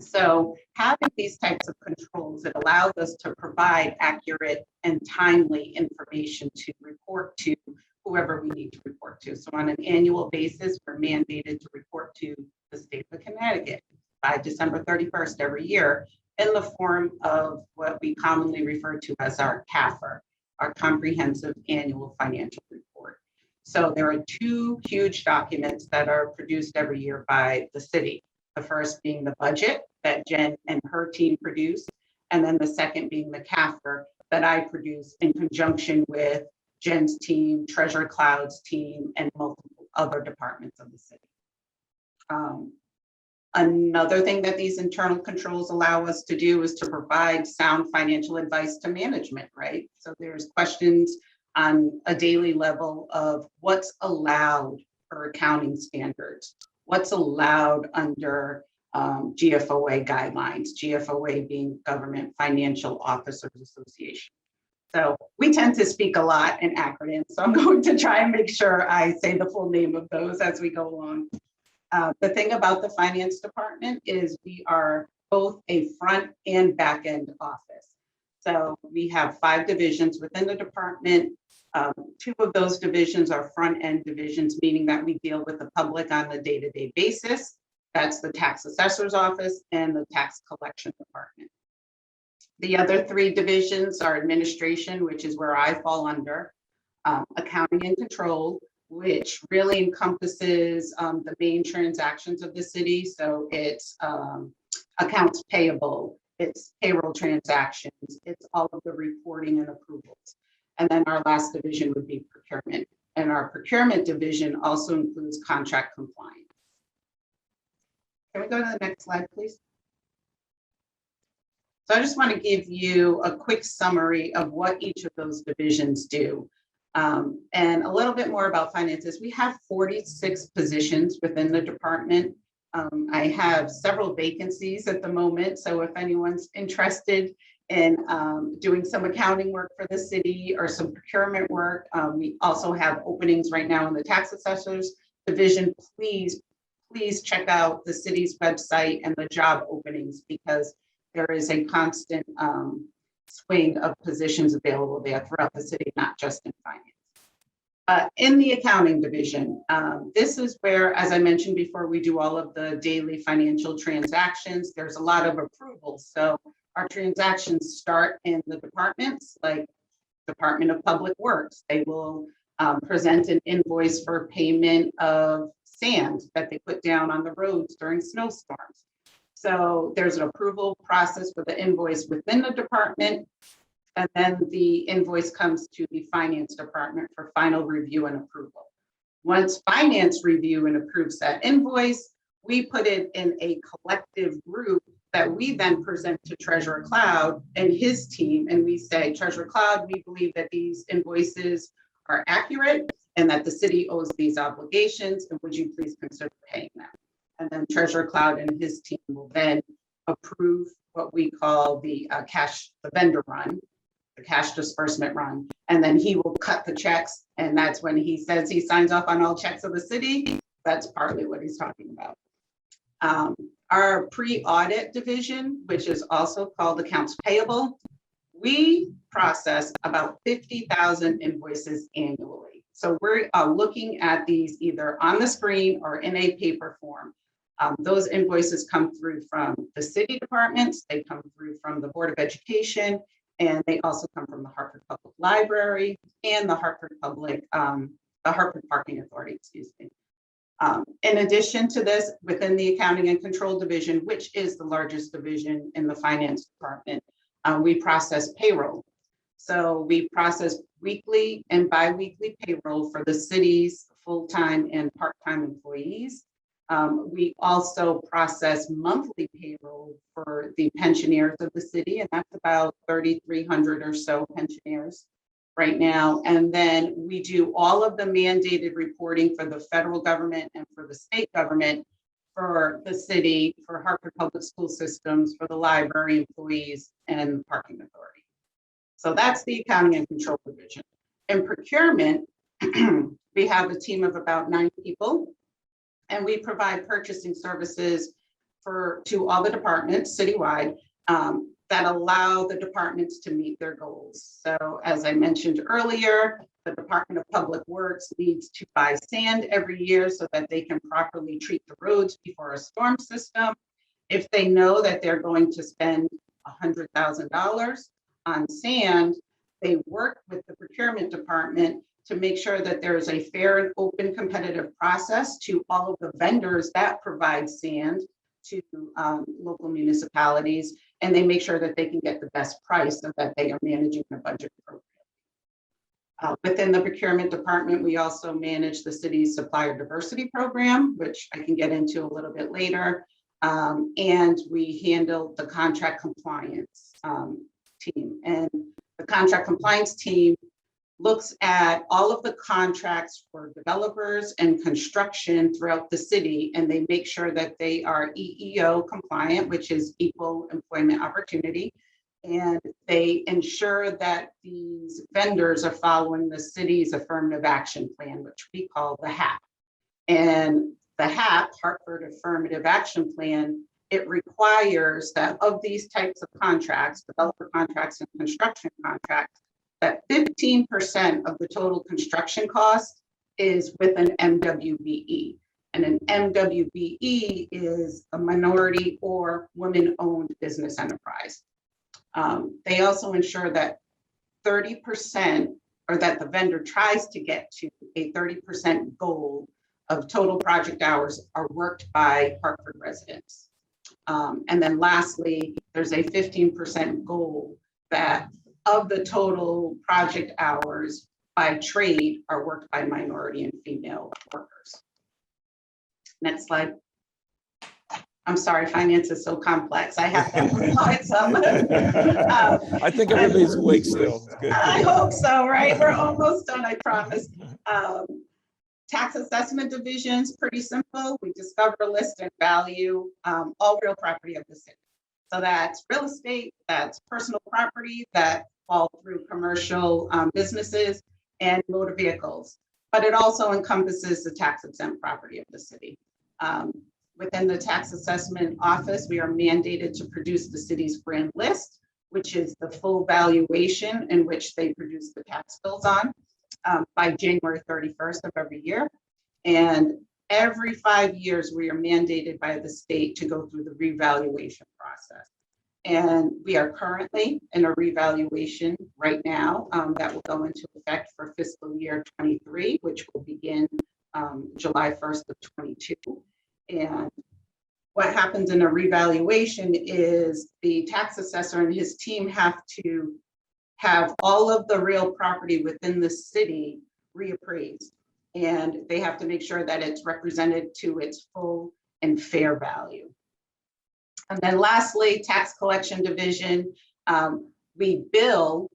[SPEAKER 7] So having these types of controls, it allows us to provide accurate and timely information to report to whoever we need to report to. So on an annual basis, we're mandated to report to the state of Connecticut by December 31st every year in the form of what we commonly refer to as our CAFR, our Comprehensive Annual Financial Report. So there are two huge documents that are produced every year by the city. The first being the budget that Jen and her team produce, and then the second being the CAFR that I produce in conjunction with Jen's team, Treasurer Cloud's team, and multiple other departments of the city. Another thing that these internal controls allow us to do is to provide sound financial advice to management, right? So there's questions on a daily level of what's allowed for accounting standards, what's allowed under GFOA guidelines, GFOA being Government Financial Officers Association. So we tend to speak a lot in acronyms, so I'm going to try and make sure I say the full name of those as we go along. The thing about the finance department is we are both a front and back end office. So we have 5 divisions within the department. 2 of those divisions are front end divisions, meaning that we deal with the public on a day-to-day basis. That's the tax assessor's office and the tax collection department. The other 3 divisions are administration, which is where I fall under, accounting and control, which really encompasses the main transactions of the city. So it's accounts payable, it's payroll transactions, it's all of the reporting and approvals. And then our last division would be procurement. And our procurement division also includes contract compliance. Can we go to the next slide, please? So I just want to give you a quick summary of what each of those divisions do. And a little bit more about finances. We have 46 positions within the department. I have several vacancies at the moment. So if anyone's interested in doing some accounting work for the city or some procurement work, we also have openings right now in the tax assessors division. Please please check out the city's website and the job openings, because there is a constant swing of positions available there throughout the city, not just in finance. In the accounting division, this is where, as I mentioned before, we do all of the daily financial transactions. There's a lot of approvals. So our transactions start in the departments, like Department of Public Works. They will present an invoice for payment of sand that they put down on the roads during snowstorms. So there's an approval process for the invoice within the department, and then the invoice comes to the finance department for final review and approval. Once finance review and approves that invoice, we put it in a collective group that we then present to Treasurer Cloud and his team. And we say, Treasurer Cloud, we believe that these invoices are accurate and that the city owes these obligations, and would you please consider paying them? And then Treasurer Cloud and his team will then approve what we call the vendor run, the cash disbursement run. And then he will cut the checks. And that's when he says he signs off on all checks of the city. That's partly what he's talking about. Our pre-audit division, which is also called accounts payable, we process about 50,000 invoices annually. So we're looking at these either on the screen or in a paper form. Those invoices come through from the city departments, they come through from the Board of Education, and they also come from the Hartford Public Library and the Hartford Parking Authority, excuse me. In addition to this, within the Accounting and Control Division, which is the largest division in the Finance Department, we process payroll. So we process weekly and bi-weekly payroll for the city's full-time and part-time employees. We also process monthly payroll for the pensioners of the city, and that's about 3,300 or so pensioners right now. And then we do all of the mandated reporting for the federal government and for the state government, for the city, for Hartford Public School Systems, for the library employees, and the parking authority. So that's the Accounting and Control Division. In procurement, we have a team of about 9 people, and we provide purchasing services to all the departments citywide that allow the departments to meet their goals. So as I mentioned earlier, the Department of Public Works needs to buy sand every year so that they can properly treat the roads before a storm system. If they know that they're going to spend $100,000 on sand, they work with the procurement department to make sure that there is a fair and open competitive process to all of the vendors that provide sand to local municipalities, and they make sure that they can get the best price so that they are managing their budget appropriately. Within the procurement department, we also manage the city's supplier diversity program, which I can get into a little bit later, and we handle the contract compliance team. And the contract compliance team looks at all of the contracts for developers and construction throughout the city, and they make sure that they are EEO compliant, which is equal employment opportunity. And they ensure that these vendors are following the city's affirmative action plan, which we call the HAP. And the HAP, Hartford Affirmative Action Plan, it requires that of these types of contracts, developer contracts and construction contracts, that 15% of the total construction cost is with an MWBE. And an MWBE is a minority or women-owned business enterprise. They also ensure that 30%, or that the vendor tries to get to a 30% goal of total project hours are worked by Hartford residents. And then lastly, there's a 15% goal that of the total project hours by trade are worked by minority and female workers. Next slide. I'm sorry, finance is so complex. I have to provide some.
[SPEAKER 5] I think everybody's awake still. Good.
[SPEAKER 7] I hope so, right? We're almost done, I promise. Tax assessment divisions, pretty simple. We discover, list, and value all real property of the city. So that's real estate, that's personal property that fall through commercial businesses and motor vehicles. But it also encompasses the tax exempt property of the city. Within the tax assessment office, we are mandated to produce the city's grand list, which is the full valuation in which they produce the tax bills on, by January 31st of every year. And every 5 years, we are mandated by the state to go through the revaluation process. And we are currently in a revaluation right now that will go into effect for fiscal year 23, which will begin July 1st of 22. And what happens in a revaluation is the tax assessor and his team have to have all of the real property within the city reappraised. And they have to make sure that it's represented to its full and fair value. And then lastly, tax collection division, we bill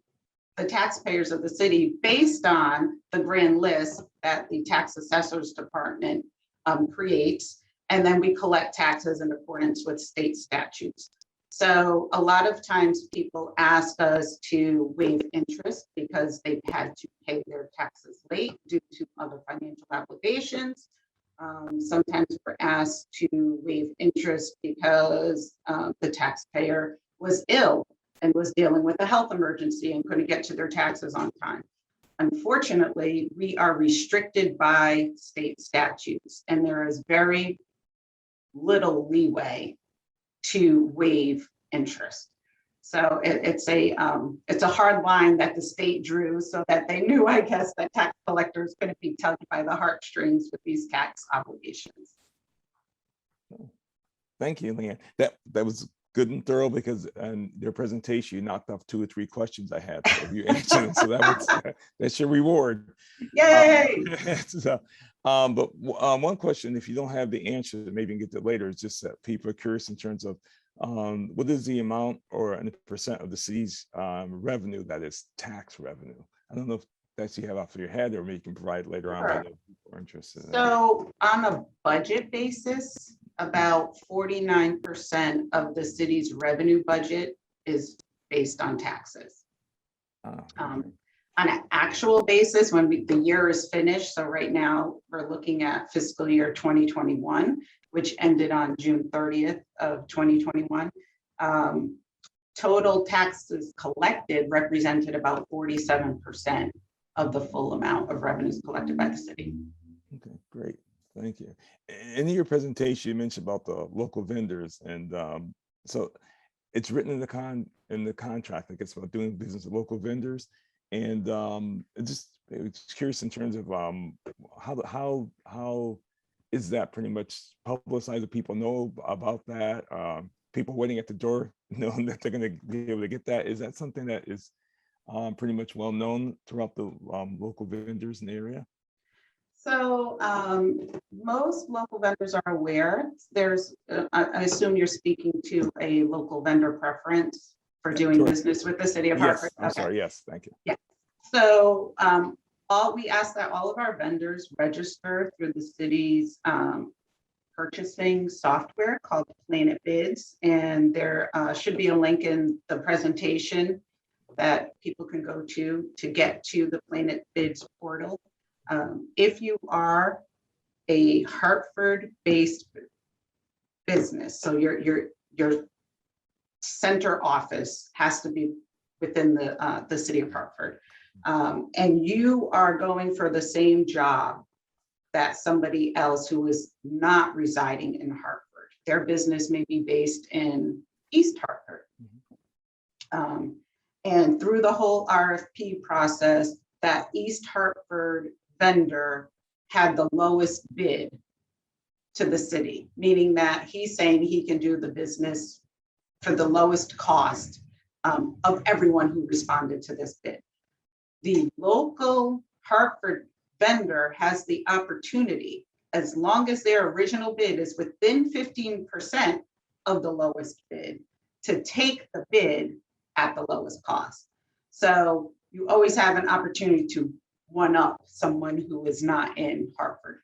[SPEAKER 7] the taxpayers of the city based on the grand list that the tax assessors department creates. And then we collect taxes in accordance with state statutes. So a lot of times people ask us to waive interest because they've had to pay their taxes late due to other financial obligations. Sometimes we're asked to waive interest because the taxpayer was ill and was dealing with a health emergency and couldn't get to their taxes on time. Unfortunately, we are restricted by state statutes, and there is very little leeway to waive interest. So it's a hard line that the state drew so that they knew, I guess, that tax collectors couldn't be tugged by the heartstrings with these tax obligations.
[SPEAKER 5] Thank you, Leanne. That was good and thorough, because in your presentation, you knocked off 2 or 3 questions I had. So you answered them, so that's your reward.
[SPEAKER 7] Yay!
[SPEAKER 5] But one question, if you don't have the answer, maybe you can get to later, is just that people are curious in terms of what is the amount or a percent of the city's revenue that is tax revenue? I don't know if that's you have off of your head, or maybe you can provide later on.
[SPEAKER 7] Sure.
[SPEAKER 5] I know people are interested in that.
[SPEAKER 7] So on a budget basis, about 49% of the city's revenue budget is based on taxes.
[SPEAKER 5] Okay.
[SPEAKER 7] On an actual basis, when the year is finished, so right now we're looking at fiscal year 2021, which ended on June 30th of 2021. Total taxes collected represented about 47% of the full amount of revenues collected by the city.
[SPEAKER 5] Okay, great. Thank you. In your presentation, you mentioned about the local vendors, and so it's written in the contract, I guess, about doing business with local vendors. And just curious in terms of how is that pretty much publicized? Do people know about that? People waiting at the door knowing that they're going to be able to get that? Is that something that is pretty much well known throughout the local vendors in the area?
[SPEAKER 7] So most local vendors are aware. There's, I assume you're speaking to a local vendor preference for doing
[SPEAKER 5] Sure.
[SPEAKER 7] business with the city of
[SPEAKER 5] Yes,
[SPEAKER 7] Hartford.
[SPEAKER 5] I'm sorry. Yes, thank you.
[SPEAKER 7] Yeah. So we ask that all of our vendors register through the city's purchasing software called Planet Bids, and there should be a link in the presentation that people can go to get to the Planet Bids portal. If you are a Hartford-based business, so your center office has to be within the city of Hartford, and you are going for the same job that somebody else who is not residing in Hartford. Their business may be based in East Hartford. And through the whole RFP process, that East Hartford vendor had the lowest bid to the city, meaning that he's saying he can do the business for the lowest cost of everyone who responded to this bid. The local Hartford vendor has the opportunity, as long as their original bid is within 15% of the lowest bid, to take the bid at the lowest cost. So you always have an opportunity to one up someone who is not in Hartford.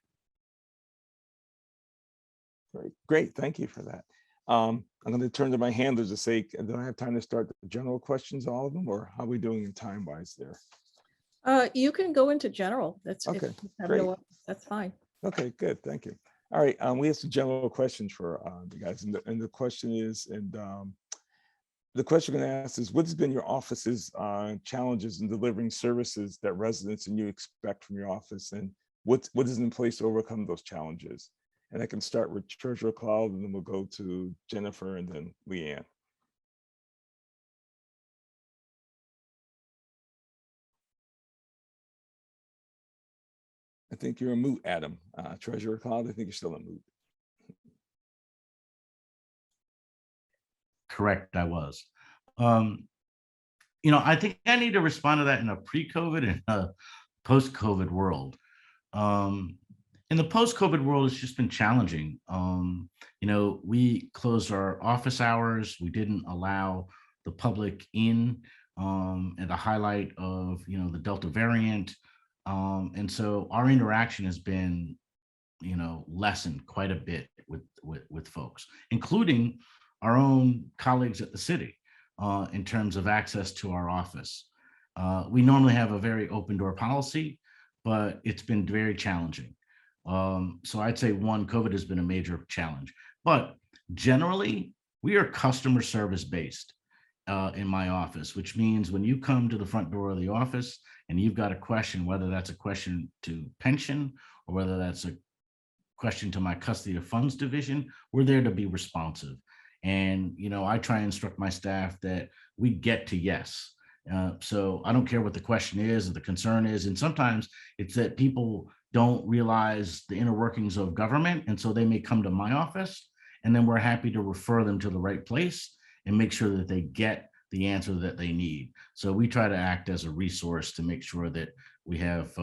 [SPEAKER 5] Great. Thank you for that. I'm going to turn to my handlers to say, do I have time to start the general questions, all of them, or how are we doing in time-wise there?
[SPEAKER 1] You can go into general. That's
[SPEAKER 5] Okay,
[SPEAKER 1] if you have
[SPEAKER 5] great.
[SPEAKER 1] no, that's fine.
[SPEAKER 5] Okay, good. Thank you. All right, we have some general questions for the guys, and the question is, the question I'm going to ask is, what has been your office's challenges in delivering services that residents and you expect from your office, and what is in place to overcome those challenges? And I can start with Treasurer Cloud, and then we'll go to Jennifer and then Leanne. I think you're a moot, Adam. Treasurer Cloud, I think you're still a moot.
[SPEAKER 6] Correct, I was. I think I need to respond to that in a pre-COVID and a post-COVID world. In the post-COVID world, it's just been challenging. We closed our office hours. We didn't allow the public in at the highlight of, the Delta variant. And so our interaction has been, lessened quite a bit with folks, including our own colleagues at the city in terms of access to our office. We normally have a very open door policy, but it's been very challenging. So I'd say COVID has been a major challenge, but generally we are customer service based in my office, which means when you come to the front door of the office and you've got a question, whether that's a question to pension or whether that's a question to my custody of funds division, we're there to be responsive. And, I try and instruct my staff that we get to yes. So I don't care what the question is or the concern is. And sometimes it's that people don't realize the inner workings of government. And so they may come to my office, and then we're happy to refer them to the right place and make sure that they get the answer that they need. So we try to act as a resource to make sure that we have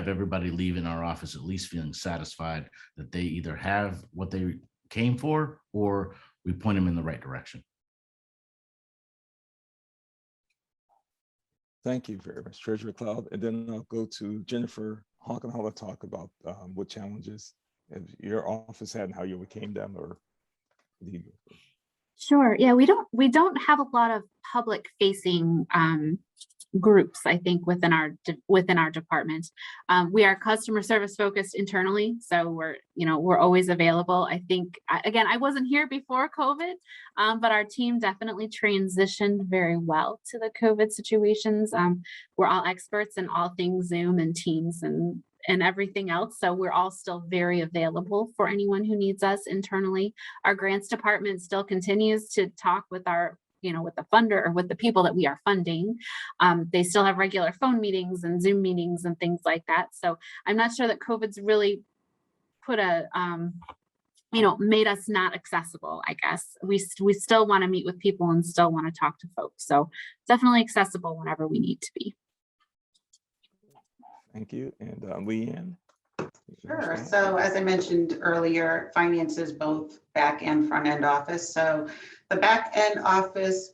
[SPEAKER 6] everybody leave in our office at least feeling satisfied that they either have what they came for or we point them in the right direction.
[SPEAKER 5] Thank you very much, Treasurer Cloud. And then I'll go to Jennifer Hawkenhall to talk about what challenges your office had and how you overcame them, or
[SPEAKER 8] Sure. Yeah, we don't have a lot of public facing groups, I think, within our department. We are customer service focused internally, so we're always available. I think, again, I wasn't here before COVID, but our team definitely transitioned very well to the COVID situations. We're all experts in all things Zoom and Teams and everything else, so we're all still very available for anyone who needs us internally. Our grants department still continues to talk with with the funder or with the people that we are funding. They still have regular phone meetings and Zoom meetings and things like that. So I'm not sure that COVID's really put made us not accessible, I guess. We still want to meet with people and still want to talk to folks. So definitely accessible whenever we need to be.
[SPEAKER 5] Thank you. And Leanne?
[SPEAKER 7] Sure. So as I mentioned earlier, finance is both back and front end office. So the back end office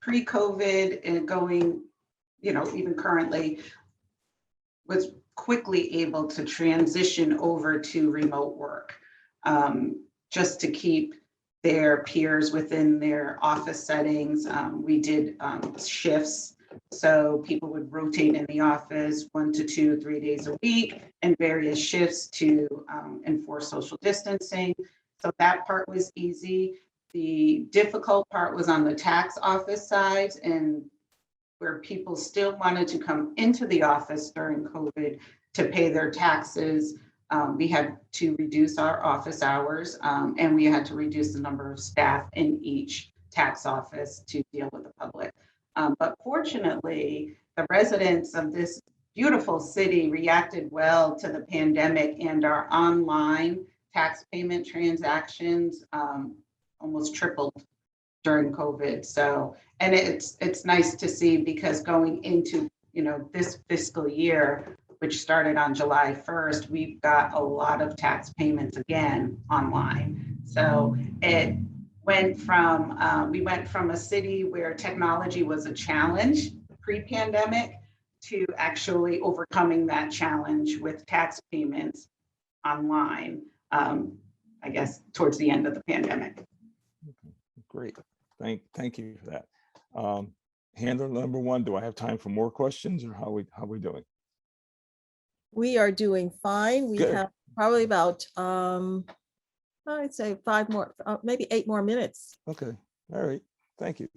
[SPEAKER 7] pre-COVID and going, even currently, was quickly able to transition over to remote work, just to keep their peers within their office settings. We did shifts. So people would rotate in the office 1 to 2, 3 days a week and various shifts to enforce social distancing. So that part was easy. The difficult part was on the tax office side, and where people still wanted to come into the office during COVID to pay their taxes. We had to reduce our office hours, and we had to reduce the number of staff in each tax office to deal with the public. But fortunately, the residents of this beautiful city reacted well to the pandemic, and our online tax payment transactions almost tripled during COVID. So, and it's nice to see, because going into this fiscal year, which started on July 1st, we've got a lot of tax payments again online. So it went from, we went from a city where technology was a challenge pre-pandemic to actually overcoming that challenge with tax payments online, I guess, towards the end of the pandemic.
[SPEAKER 5] Okay, great. Thank you for that. Handler number one, do I have time for more questions, or how we doing?
[SPEAKER 1] We are doing fine. We
[SPEAKER 5] Good.
[SPEAKER 1] have probably about, I'd say 5 more, maybe 8 more minutes.
[SPEAKER 5] Okay, all right, thank you.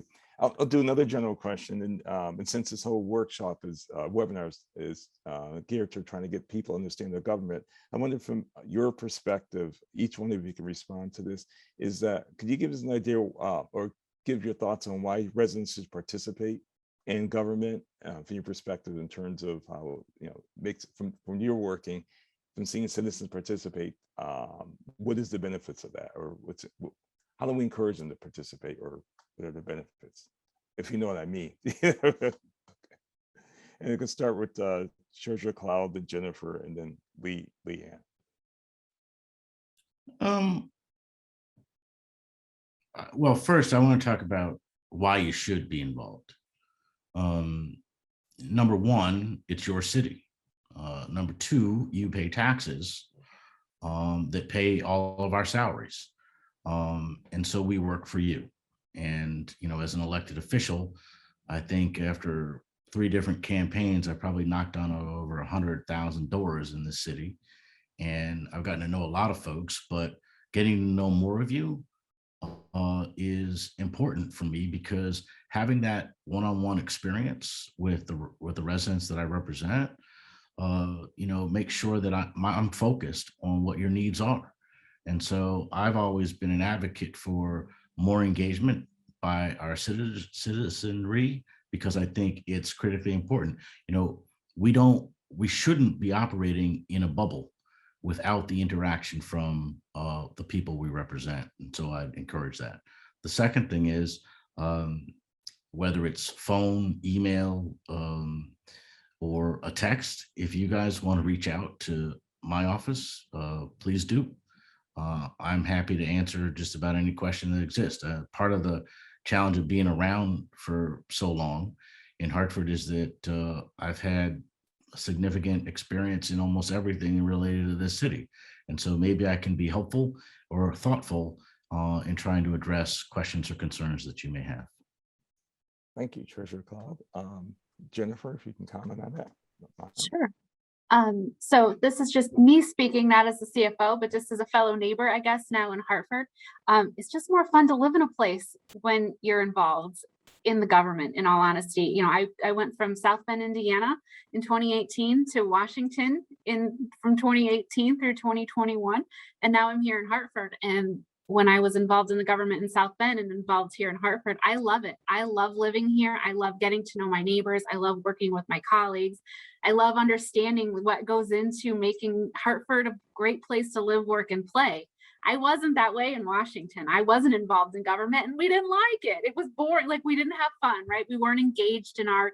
[SPEAKER 5] I'll do another general question, and since this whole workshop is webinar is geared to trying to get people to understand the government, I wonder from your perspective, each one of you can respond to this. Is that could you give us an idea or give your thoughts on why residents should participate in government from your perspective in terms of how makes from your working from seeing citizens participate? What is the benefits of that, or how do we encourage them to participate, or what are the benefits, if you know what I mean? Okay. And we can start with Treasurer Cloud, then Jennifer, and then Leanne.
[SPEAKER 6] Well, first, I want to talk about why you should be involved. Number one, it's your city. Number two, you pay taxes that pay all of our salaries. And so we work for you. And, as an elected official, I think after 3 different campaigns, I probably knocked on over 100,000 doors in this city. And I've gotten to know a lot of folks, but getting to know more of you is important for me, because having that one-on-one experience with the residents that I represent, make sure that I'm focused on what your needs are. And so I've always been an advocate for more engagement by our citizenry, because I think it's critically important. We shouldn't be operating in a bubble without the interaction from the people we represent. And so I'd encourage that. The second thing is, whether it's phone, email, or a text, if you guys want to reach out to my office, please do. I'm happy to answer just about any question that exists. Part of the challenge of being around for so long in Hartford is that I've had a significant experience in almost everything related to this city. And so maybe I can be helpful or thoughtful in trying to address questions or concerns that you may have.
[SPEAKER 5] Thank you, Treasurer Cloud. Jennifer, if you can comment on that.
[SPEAKER 8] Sure. So this is just me speaking, not as the CFO, but just as a fellow neighbor, I guess, now in Hartford. It's just more fun to live in a place when you're involved in the government, in all honesty. I went from South Bend, Indiana in 2018 to Washington from 2018 through 2021. And now I'm here in Hartford. And when I was involved in the government in South Bend and involved here in Hartford, I love it. I love living here. I love getting to know my neighbors. I love working with my colleagues. I love understanding what goes into making Hartford a great place to live, work, and play. I wasn't that way in Washington. I wasn't involved in government, and we didn't like it. It was boring. Like, we didn't have fun, right? We weren't engaged in our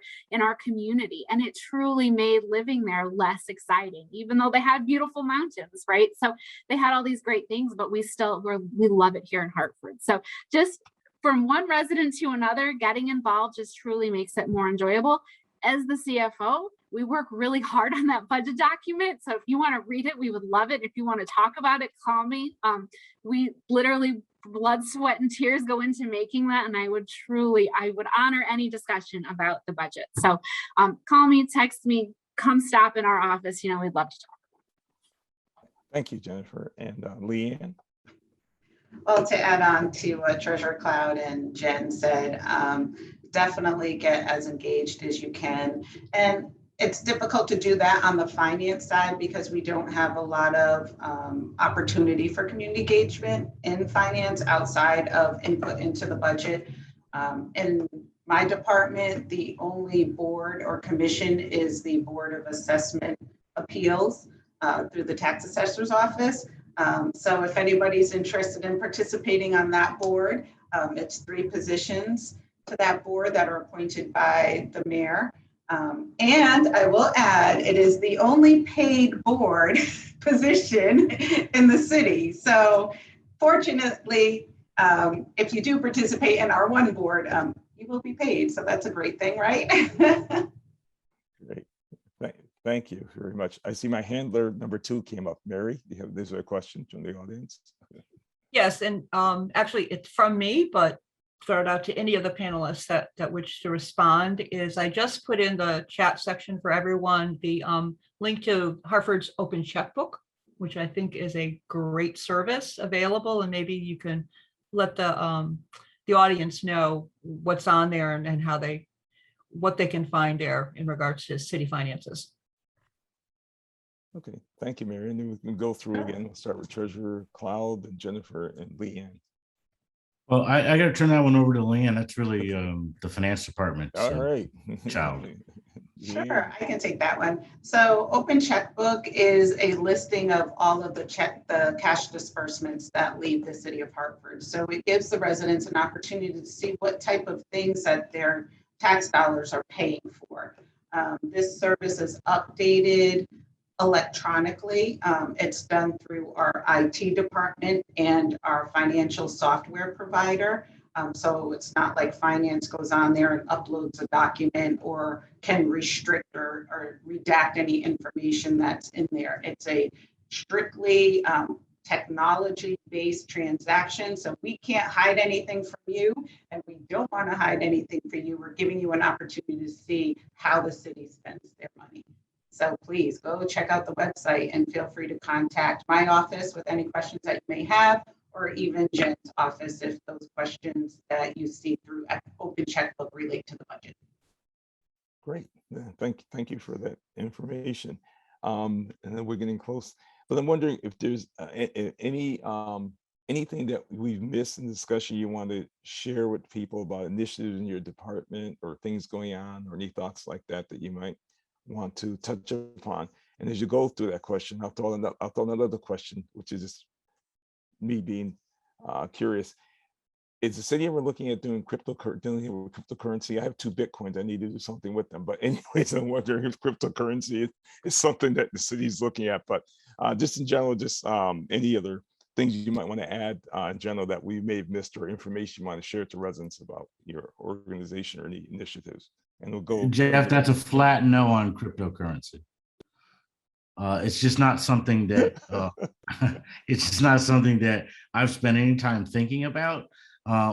[SPEAKER 8] community, and it truly made living there less exciting, even though they had beautiful mountains, right? So they had all these great things, but we love it here in Hartford. So just from one resident to another, getting involved just truly makes it more enjoyable. As the CFO, we work really hard on that budget document. So if you want to read it, we would love it. If you want to talk about it, call me. We literally blood, sweat, and tears go into making that. And I would honor any discussion about the budget. So call me, text me, come stop in our office. We'd love to talk.
[SPEAKER 5] Thank you, Jennifer. And Leanne?
[SPEAKER 7] Well, to add on to what Treasurer Cloud and Jen said, definitely get as engaged as you can. And it's difficult to do that on the finance side because we don't have a lot of opportunity for community engagement in finance outside of input into the budget. In my department, the only board or commission is the Board of Assessment Appeals through the tax assessor's office. So if anybody's interested in participating on that board, it's 3 positions to that board that are appointed by the mayor. And I will add, it is the only paid board position in the city. So fortunately, if you do participate in our one board, you will be paid. So that's a great thing, right?
[SPEAKER 5] Great. Thank you very much. I see my handler number 2 came up. Mary, there's a question from the audience.
[SPEAKER 4] Yes, and actually it's from me, but throw it out to any of the panelists that wish to respond, is I just put in the chat section for everyone the link to Hartford's Open Checkbook, which I think is a great service available, and maybe you can let the audience know what's on there and how what they can find there in regards to city finances.
[SPEAKER 5] Okay, thank you, Mary. And then we can go through again. We'll start with Treasurer Cloud, and Jennifer, and Leanne.
[SPEAKER 6] Well, I got to turn that one over to Leanne. That's really the finance department.
[SPEAKER 5] All right.
[SPEAKER 6] Child.
[SPEAKER 7] Sure, I can take that one. So Open Checkbook is a listing of all of the cash disbursements that leave the city of Hartford. So it gives the residents an opportunity to see what type of things that their tax dollars are paying for. This service is updated electronically. It's done through our IT department and our financial software provider. So it's not like finance goes on there and uploads a document or can restrict or redact any information that's in there. It's a strictly technology-based transaction. So we can't hide anything from you, and we don't want to hide anything for you. We're giving you an opportunity to see how the city spends their money. So please go check out the website and feel free to contact my office with any questions that you may have, or even Jen's office if those questions that you see through Open Checkbook relate to the budget.
[SPEAKER 5] Great. Yeah, thank you for that information. And then we're getting close, but I'm wondering if there's anything that we've missed in the discussion you want to share with people about initiatives in your department or things going on, or any thoughts like that that you might want to touch upon. And as you go through that question, I'll throw another question, which is just me being curious. Is the city ever looking at doing cryptocurrency? I have 2 Bitcoins. I need to do something with them. But anyways, I'm wondering if cryptocurrency is something that the city's looking at. But just in general, just any other things you might want to add in general that we may have missed, or information you want to share to residents about your organization or any initiatives. And we'll go.
[SPEAKER 6] Jeff, that's a flat no on cryptocurrency. It's just not something that it's just not something that I've spent any time thinking about.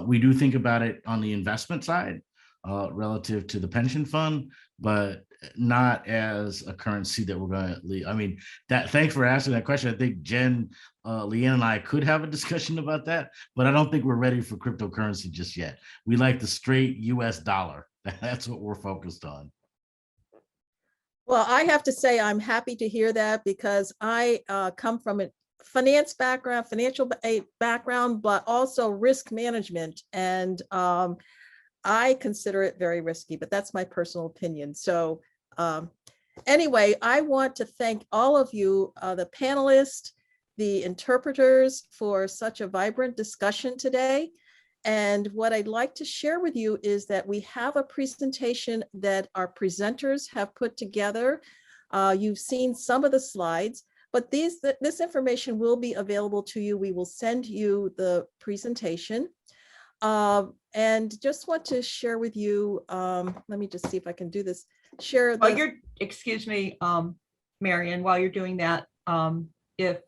[SPEAKER 6] We do think about it on the investment side relative to the pension fund, but not as a currency that we're going to leave. I mean, thanks for asking that question. I think Jen, Leanne, and I could have a discussion about that, but I don't think we're ready for cryptocurrency just yet. We like the straight US dollar. That's what we're focused on.
[SPEAKER 1] Well, I have to say I'm happy to hear that, because I come from a finance background, financial background, but also risk management. And I consider it very risky, but that's my personal opinion. So anyway, I want to thank all of you, the panelists, the interpreters, for such a vibrant discussion today. And what I'd like to share with you is that we have a presentation that our presenters have put together. You've seen some of the slides, but this information will be available to you. We will send you the presentation. And just want to share with you, let me just see if I can do this. Share the—
[SPEAKER 4] excuse me, Marion, while you're doing that, if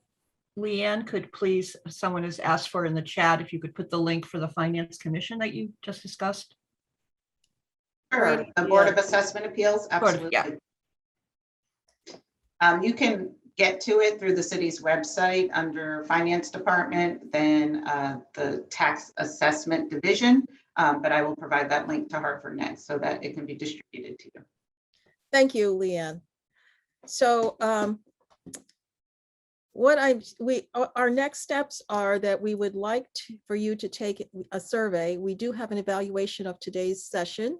[SPEAKER 4] Leanne could please, someone has asked for in the chat, if you could put the link for the Finance Commission that you just discussed.
[SPEAKER 7] Sure, the Board of Assessment Appeals, absolutely.
[SPEAKER 4] Yeah.
[SPEAKER 7] You can get to it through the city's website under Finance Department, then the Tax Assessment Division, but I will provide that link to Hartford next so that it can be distributed to you.
[SPEAKER 1] Thank you, Leanne. So our next steps are that we would like for you to take a survey. We do have an evaluation of today's session.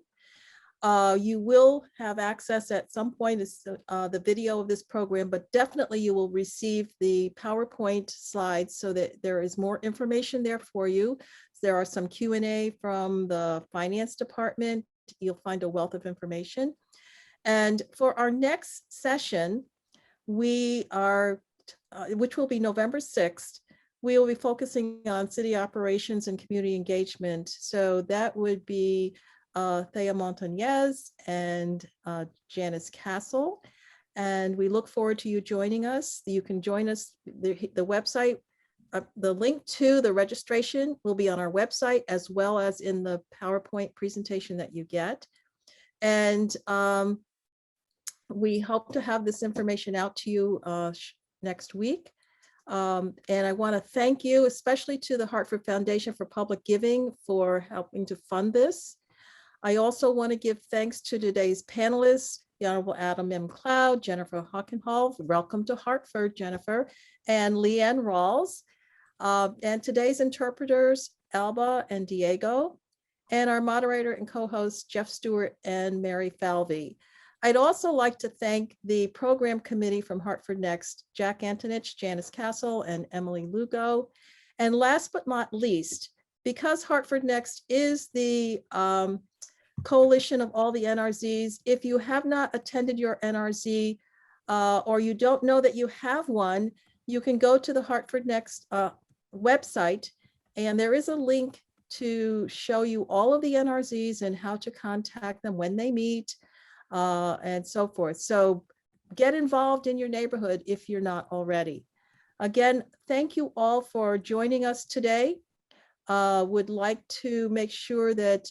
[SPEAKER 1] You will have access at some point to the video of this program, but definitely you will receive the PowerPoint slides so that there is more information there for you. There are some Q&A from the finance department. You'll find a wealth of information. And for our next session, we are which will be November 6th, we will be focusing on city operations and community engagement. So that would be Thea Montañez and Janice Castle. And we look forward to you joining us. You can join us. The website the link to the registration will be on our website as well as in the PowerPoint presentation that you get. And we hope to have this information out to you next week. And I want to thank you, especially to the Hartford Foundation for Public Giving for helping to fund this. I also want to give thanks to today's panelists, the Honorable Adam M. Cloud, Jennifer Hawkenhall, welcome to Hartford, Jennifer, and Leanne Rawls, and today's interpreters, Alba and Diego, and our moderator and co-hosts, Jeff Stewart and Mary Falvey. I'd also like to thank the program committee from Hartford Next, Jack Antonich, Janice Castle, and Emily Lugo. And last but not least, because Hartford Next is the coalition of all the NRZs, if you have not attended your NRZ or you don't know that you have one, you can go to the Hartford Next website, and there is a link to show you all of the NRZs and how to contact them when they meet and so forth. So get involved in your neighborhood if you're not already. Again, thank you all for joining us today. Would like to make sure that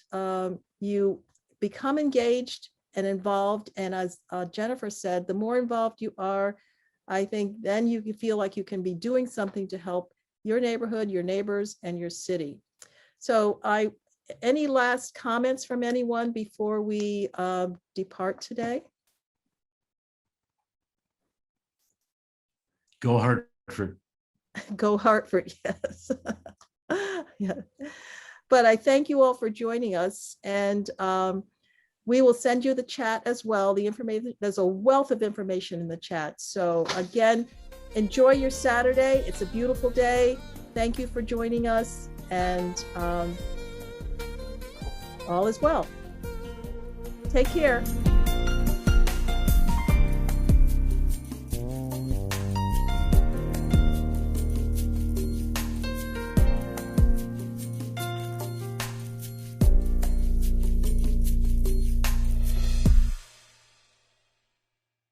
[SPEAKER 1] you become engaged and involved. And as Jennifer said, the more involved you are, I think then you can feel like you can be doing something to help your neighborhood, your neighbors, and your city. So any last comments from anyone before we depart today?
[SPEAKER 6] Go Hartford.
[SPEAKER 1] Go Hartford, yes. Yeah. But I thank you all for joining us, and we will send you the chat as well. The information, there's a wealth of information in the chat. So again, enjoy your Saturday. It's a beautiful day. Thank you for joining us, and all is well. Take care.